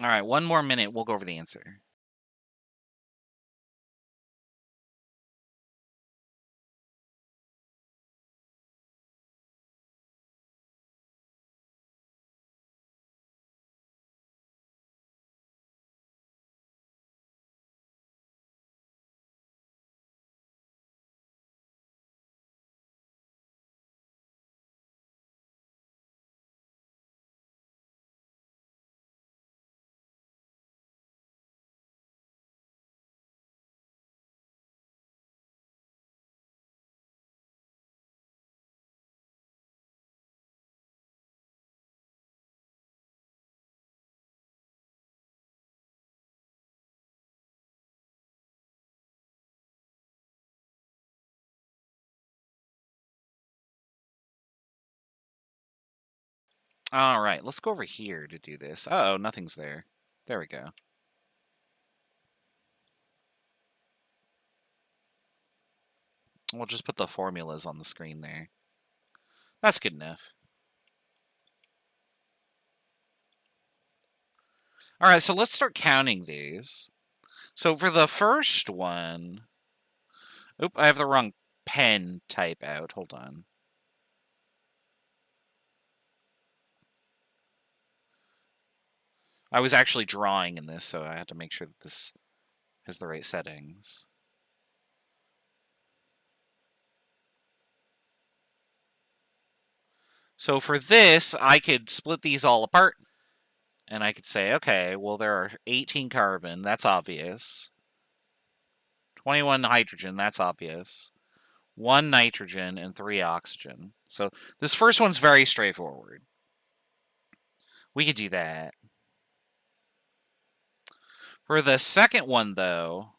All right, one more minute. We'll go over the answer. All right, let's go over here to do this. Uh-oh, nothing's there. There we go. We'll just put the formulas on the screen there. That's good enough. All right, so let's start counting these. So for the first one... Oop, I have the wrong pen type out. Hold on. I was actually drawing in this, so I had to make sure that this has the right settings. So for this, I could split these all apart, and I could say, okay, well, there are 18 carbon. That's obvious. 21 hydrogen. That's obvious. 1 nitrogen and 3 oxygen. So this first one's very straightforward. We could do that. For the second one, though,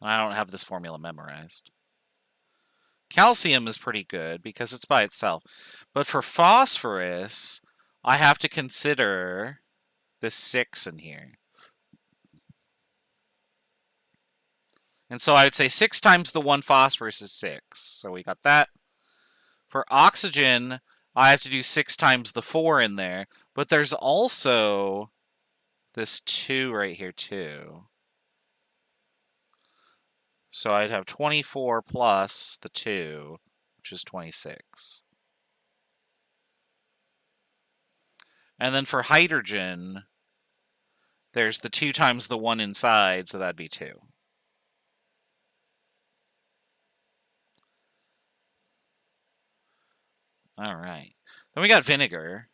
I don't have this formula memorized. Calcium is pretty good because it's by itself. But for phosphorus, I have to consider the 6 in here. And so I would say 6 times the 1 phosphorus is 6. So we got that. For oxygen, I have to do 6 times the 4 in there. But there's also this 2 right here, too. So I'd have 24 plus the 2, which is 26. And then for hydrogen, there's the 2 times the 1 inside, so that'd be 2. All right. Then we got vinegar.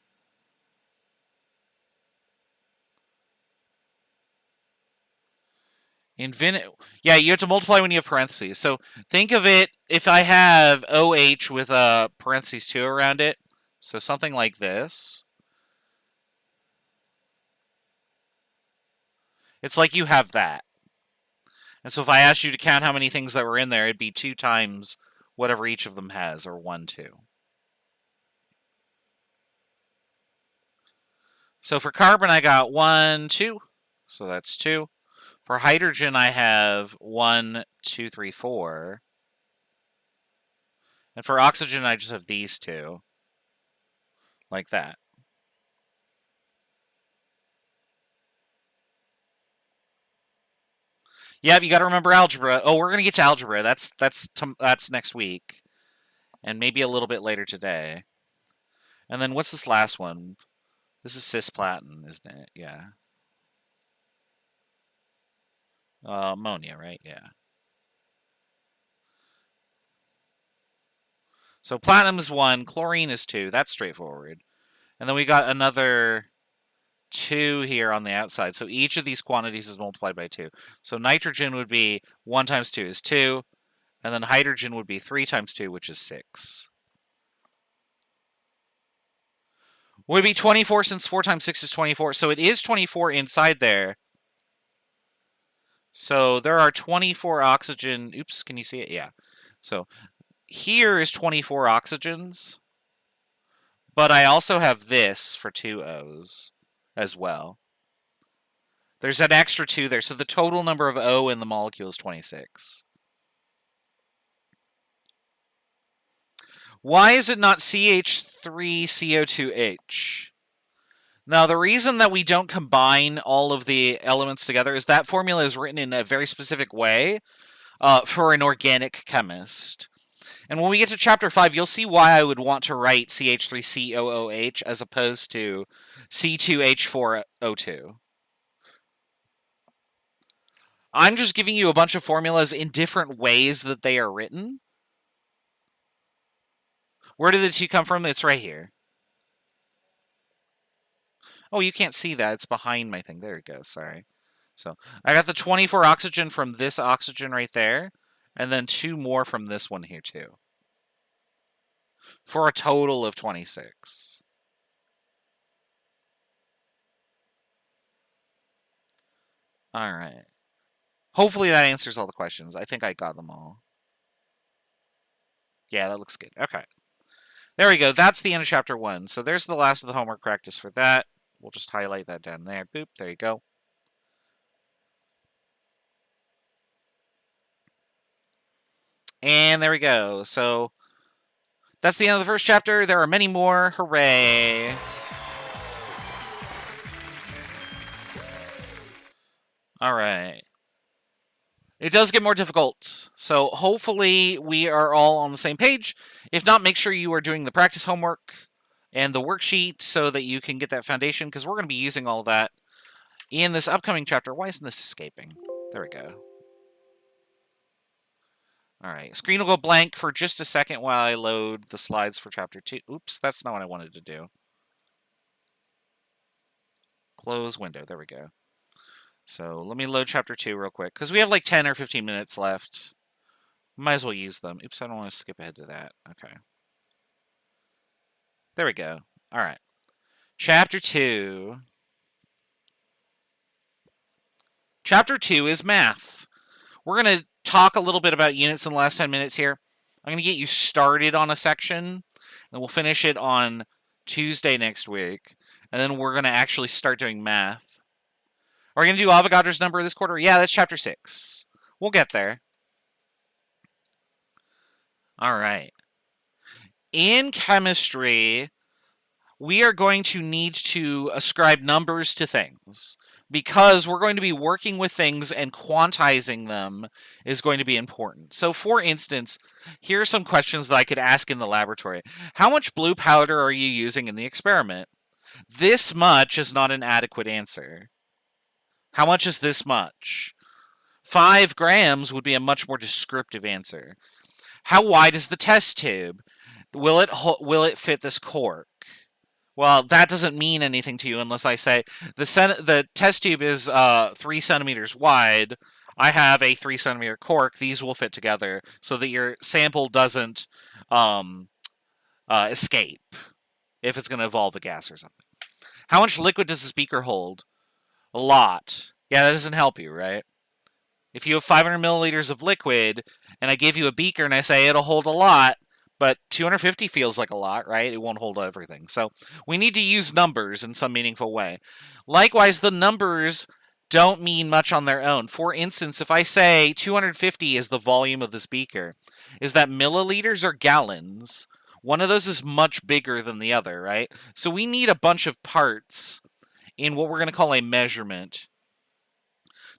Yeah, you have to multiply when you have parentheses. So think of it, if I have OH with a parentheses 2 around it, so something like this. It's like you have that. And so if I asked you to count how many things that were in there, it'd be 2 times whatever each of them has, or 1, 2. So for carbon, I got 1, 2. So that's 2. For hydrogen, I have 1, 2, 3, 4. And for oxygen, I just have these 2. Like that. Yeah, you got to remember algebra. Oh, we're gonna get to algebra. That's next week, and maybe a little bit later today. And then what's this last one? This is cisplatin, isn't it? Yeah. Ammonia, right? Yeah. So platinum is 1, chlorine is 2. That's straightforward. And then we got another 2 here on the outside. So each of these quantities is multiplied by 2. So nitrogen would be 1 times 2 is 2. And then hydrogen would be 3 times 2, which is 6. Would be 24 since 4 times 6 is 24. So it is 24 inside there. So there are 24 oxygen. Oops, can you see it? Yeah. So here is 24 oxygens. But I also have this for 2 O's as well. There's an extra 2 there. So the total number of O in the molecule is 26. Why is it not CH3CO2H? Now, the reason that we don't combine all of the elements together is that formula is written in a very specific way for an organic chemist. And when we get to chapter 5, you'll see why I would want to write CH3COOH as opposed to C2H4O2. I'm just giving you a bunch of formulas in different ways that they are written. Where did the 2 come from? It's right here. Oh, you can't see that. It's behind my thing. There it goes. Sorry. So I got the 24 oxygen from this oxygen right there, and then 2 more from this one here too, for a total of 26. All right. Hopefully that answers all the questions. I think I got them all. Yeah, that looks good. Okay. There we go. That's the end of chapter 1. So there's the last of the homework practice for that. We'll just highlight that down there. Boop. There you go. And there we go. So that's the end of the first chapter. There are many more. Hooray. All right. It does get more difficult. So hopefully we are all on the same page. If not, make sure you are doing the practice homework and the worksheet so that you can get that foundation, because we're going to be using all that in this upcoming chapter. Why isn't this escaping? There we go. All right. Screen will go blank for just a second while I load the slides for chapter 2. Oops, that's not what I wanted to do. Close window. There we go. So let me load chapter 2 real quick, because we have like 10 or 15 minutes left. Might as well use them. Oops, I don't want to skip ahead to that. Okay. There we go. All right. Chapter 2. Chapter 2 is math. We're going to talk a little bit about units in the last 10 minutes here. I'm going to get you started on a section, and we'll finish it on Tuesday next week. And then we're going to actually start doing math. Are we going to do Avogadro's number this quarter? Yeah, that's chapter 6. We'll get there. All right. In chemistry, we are going to need to ascribe numbers to things, because we're going to be working with things and quantizing them is going to be important. So for instance, here are some questions that I could ask in the laboratory. How much blue powder are you using in the experiment? This much is not an adequate answer. How much is this much? 5 grams would be a much more descriptive answer. How wide is the test tube? Will it fit this cork? Well, that doesn't mean anything to you unless I say the test tube is 3 centimeters wide. I have a 3 centimeter cork. These will fit together so that your sample doesn't escape if it's going to evolve a gas or something. How much liquid does this beaker hold? A lot. Yeah, that doesn't help you, right? If you have 500 milliliters of liquid and I give you a beaker and I say it'll hold a lot, but 250 feels like a lot, right? It won't hold everything. So we need to use numbers in some meaningful way. Likewise, the numbers don't mean much on their own. For instance, if I say 250 is the volume of this beaker, is that milliliters or gallons? One of those is much bigger than the other, right? So we need a bunch of parts in what we're going to call a measurement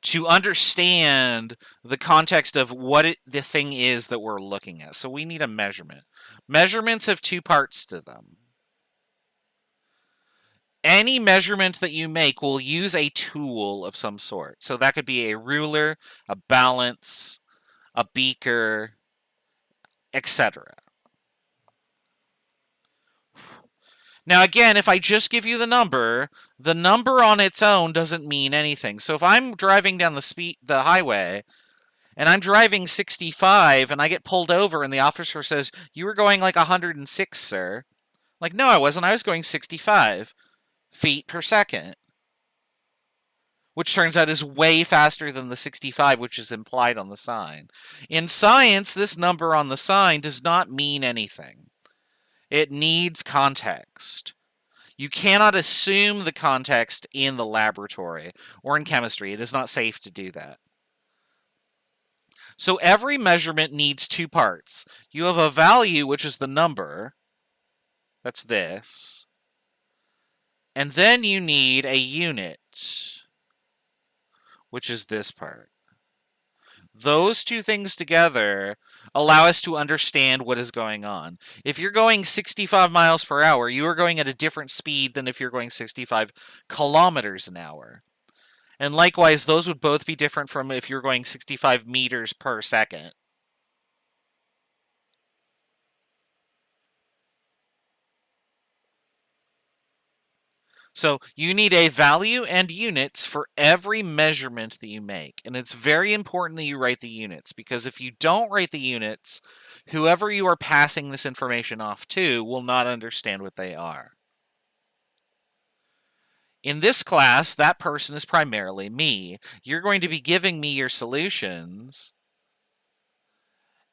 to understand the context of what the thing is that we're looking at. So we need a measurement. Measurements have 2 parts to them. Any measurement that you make will use a tool of some sort. So that could be a ruler, a balance, a beaker, etc. Now, again, if I just give you the number on its own doesn't mean anything. So if I'm driving down the highway, and I'm driving 65, and I get pulled over, and the officer says, "You were going like 106, sir." Like, no, I wasn't. I was going 65 feet per second, which turns out is way faster than the 65, which is implied on the sign. In science, this number on the sign does not mean anything. It needs context. You cannot assume the context in the laboratory or in chemistry. It is not safe to do that. So every measurement needs two parts. You have a value, which is the number. That's this. And then you need a unit, which is this part. Those two things together allow us to understand what is going on. If you're going 65 miles per hour, you are going at a different speed than if you're going 65 kilometers an hour. And likewise, those would both be different from if you're going 65 meters per second. So you need a value and units for every measurement that you make. And it's very important that you write the units, because if you don't write the units, whoever you are passing this information off to will not understand what they are. In this class, that person is primarily me. You're going to be giving me your solutions,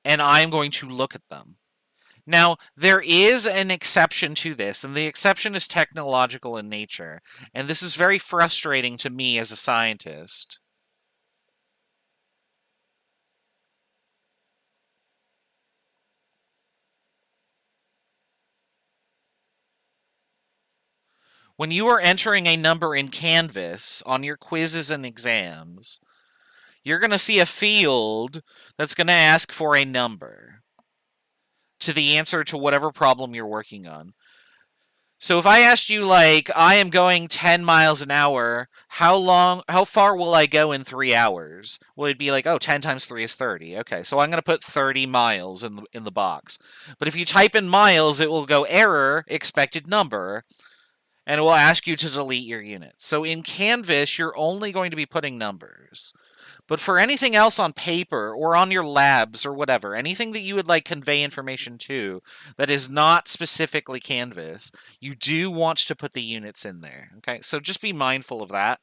and I'm going to look at them. Now, there is an exception to this, and the exception is technological in nature, and this is very frustrating to me as a scientist. When you are entering a number in Canvas on your quizzes and exams, you're going to see a field that's going to ask for a number to the answer to whatever problem you're working on. So if I asked you, like, I am going 10 miles an hour, how far will I go in 3 hours? Well, it'd be like, oh, 10 times 3 is 30. Okay, so I'm going to put 30 miles in the box. But if you type in miles, it will go error, expected number, and it will ask you to delete your units. So in Canvas, you're only going to be putting numbers. But for anything else on paper or on your labs or whatever, anything that you would like convey information to that is not specifically Canvas, you do want to put the units in there. Okay, so just be mindful of that.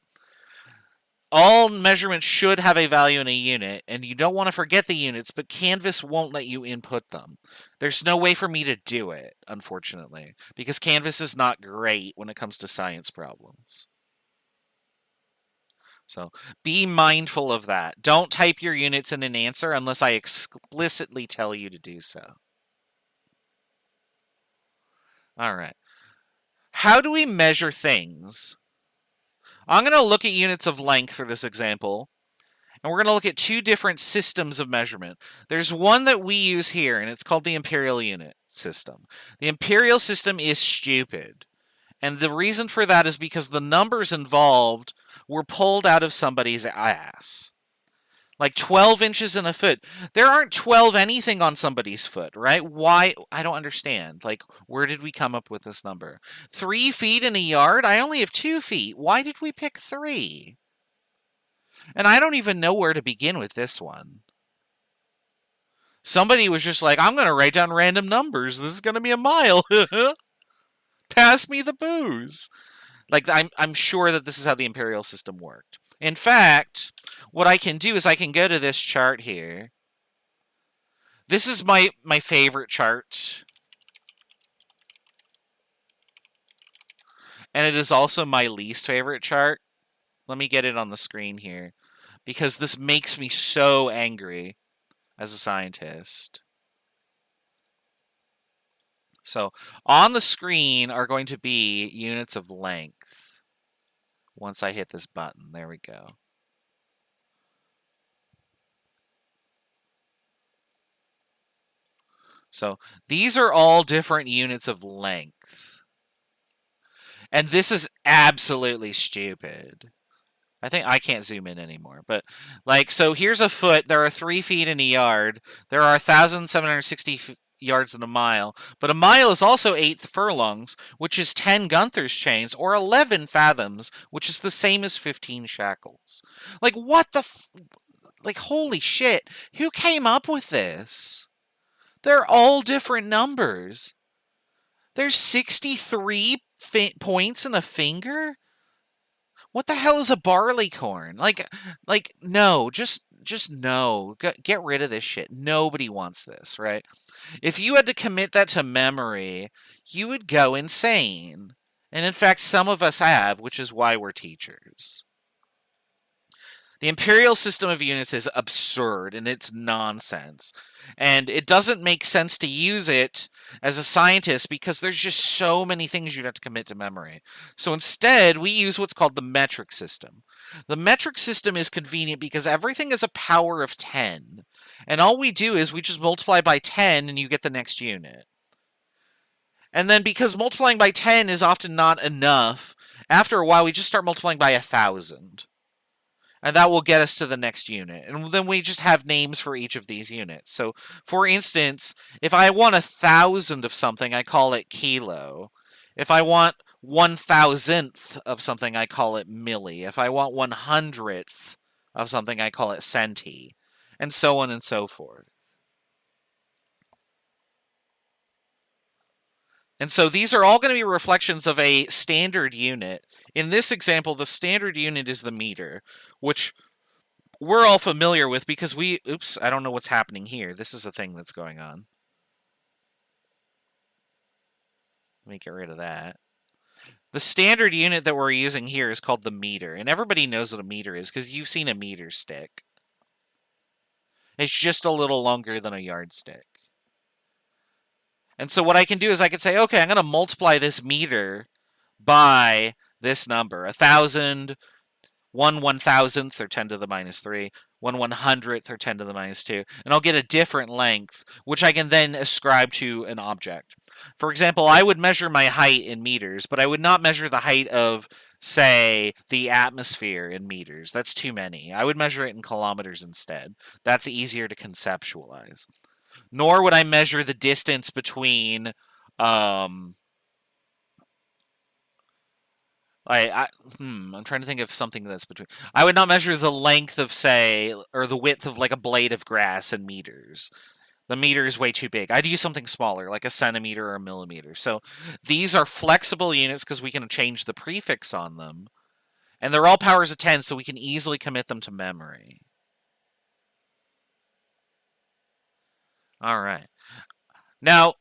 All measurements should have a value and a unit, and you don't want to forget the units, but Canvas won't let you input them. There's no way for me to do it, unfortunately, because Canvas is not great when it comes to science problems. So be mindful of that. Don't type your units in an answer unless I explicitly tell you to do so. All right. How do we measure things? I'm going to look at units of length for this example, and we're going to look at two different systems of measurement. There's one that we use here, and it's called the Imperial unit system. The Imperial system is stupid. And the reason for that is because the numbers involved were pulled out of somebody's ass. Like 12 inches in a foot. There aren't 12 anything on somebody's foot, right? Why? I don't understand. Like, where did we come up with this number? 3 feet in a yard? I only have 2 feet. Why did we pick 3? And I don't even know where to begin with this one. Somebody was just like, I'm going to write down random numbers. This is going to be a mile. Pass me the booze. Like, I'm sure that this is how the Imperial system worked. In fact, what I can do is I can go to this chart here. This is my favorite chart. And it is also my least favorite chart. Let me get it on the screen here, because this makes me so angry as a scientist. So on the screen are going to be units of length. Once I hit this button, there we go. So these are all different units of length. And this is absolutely stupid. I think I can't zoom in anymore, but like, so here's a foot. There are 3 feet in a yard. There are 1,760 yards in a mile, but a mile is also 8 furlongs, which is 10 Gunther's chains, or 11 fathoms, which is the same as 15 shackles. Like, what the like, holy shit, who came up with this? They're all different numbers. There's 63 points in a finger? What the hell is a barleycorn? Like, no, just no. Get rid of this shit. Nobody wants this, right? If you had to commit that to memory, you would go insane. And in fact, some of us have, which is why we're teachers. The imperial system of units is absurd and it's nonsense. And it doesn't make sense to use it as a scientist because there's just so many things you'd have to commit to memory. So instead, we use what's called the metric system. The metric system is convenient because everything is a power of 10. And all we do is we just multiply by 10 and you get the next unit. And then because multiplying by 10 is often not enough, after a while we just start multiplying by 1,000. And that will get us to the next unit. And then we just have names for each of these units. So, for instance, if I want 1,000 of something, I call it kilo. If I want 1,000th of something, I call it milli. If I want 100th of something, I call it centi. And so on and so forth. And so these are all going to be reflections of a standard unit. In this example, the standard unit is the meter, which we're all familiar with because oops, I don't know what's happening here. This is a thing that's going on. Let me get rid of that. The standard unit that we're using here is called the meter, and everybody knows what a meter is because you've seen a meter stick. It's just a little longer than a yardstick. And so what I can do is I can say, okay, I'm going to multiply this meter by this number. 1,000, 1/1000th, or 10 to the minus 3, 1/100th, or 10 to the minus 2, and I'll get a different length, which I can then ascribe to an object. For example, I would measure my height in meters, but I would not measure the height of, say, the atmosphere in meters. That's too many. I would measure it in kilometers instead. That's easier to conceptualize. Nor would I measure the distance between I'm trying to think of something that's between. I would not measure the length of, say, or the width of like a blade of grass in meters. The meter is way too big. I'd use something smaller, like a centimeter or a millimeter. So these are flexible units because we can change the prefix on them. And they're all powers of 10, so we can easily commit them to memory. All right. Now,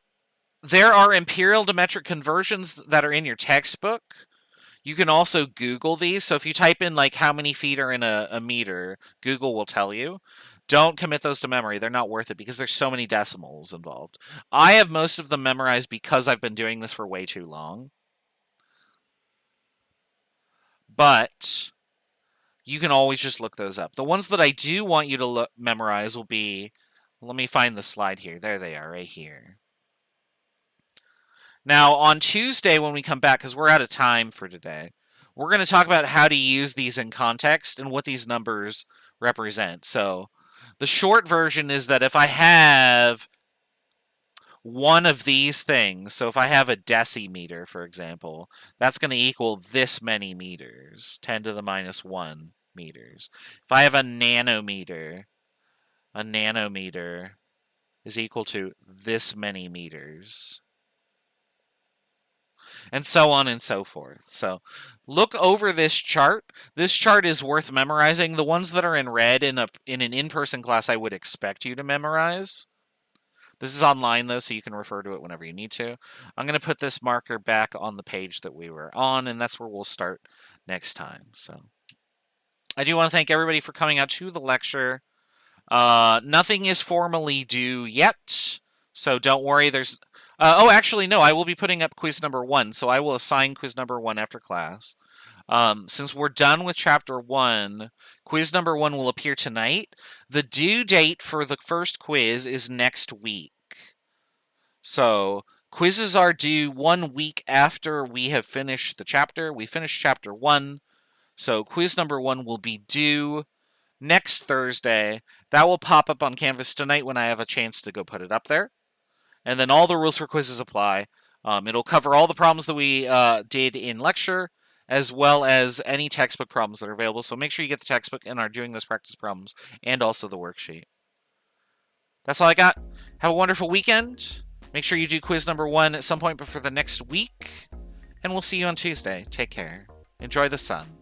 there are imperial to metric conversions that are in your textbook. You can also Google these. So if you type in like how many feet are in a meter, Google will tell you. Don't commit those to memory. They're not worth it because there's so many decimals involved. I have most of them memorized because I've been doing this for way too long. But you can always just look those up. The ones that I do want you to memorize will be, let me find the slide here. There they are, right here. Now, on Tuesday when we come back, because we're out of time for today, we're going to talk about how to use these in context and what these numbers represent. So the short version is that if I have one of these things, so if I have a decimeter, for example, that's going to equal this many meters, 10 to the minus 1 meters. If I have a nanometer is equal to this many meters. And so on and so forth. So look over this chart. This chart is worth memorizing. The ones that are in red in an in-person class I would expect you to memorize. This is online, though, so you can refer to it whenever you need to. I'm going to put this marker back on the page that we were on, and that's where we'll start next time. So I do want to thank everybody for coming out to the lecture. Nothing is formally due yet, so don't worry. There's actually, no, I will be putting up quiz number 1, so I will assign quiz number 1 after class. Since we're done with chapter 1, quiz number 1 will appear tonight. The due date for the first quiz is next week. So quizzes are due 1 week after we have finished the chapter. We finished chapter 1, so quiz number 1 will be due next Thursday. That will pop up on Canvas tonight when I have a chance to go put it up there. And then all the rules for quizzes apply. It'll cover all the problems that we did in lecture, as well as any textbook problems that are available. So make sure you get the textbook and are doing those practice problems, and also the worksheet. That's all I got. Have a wonderful weekend. Make sure you do quiz number 1 at some point before the next week. And we'll see you on Tuesday. Take care. Enjoy the sun.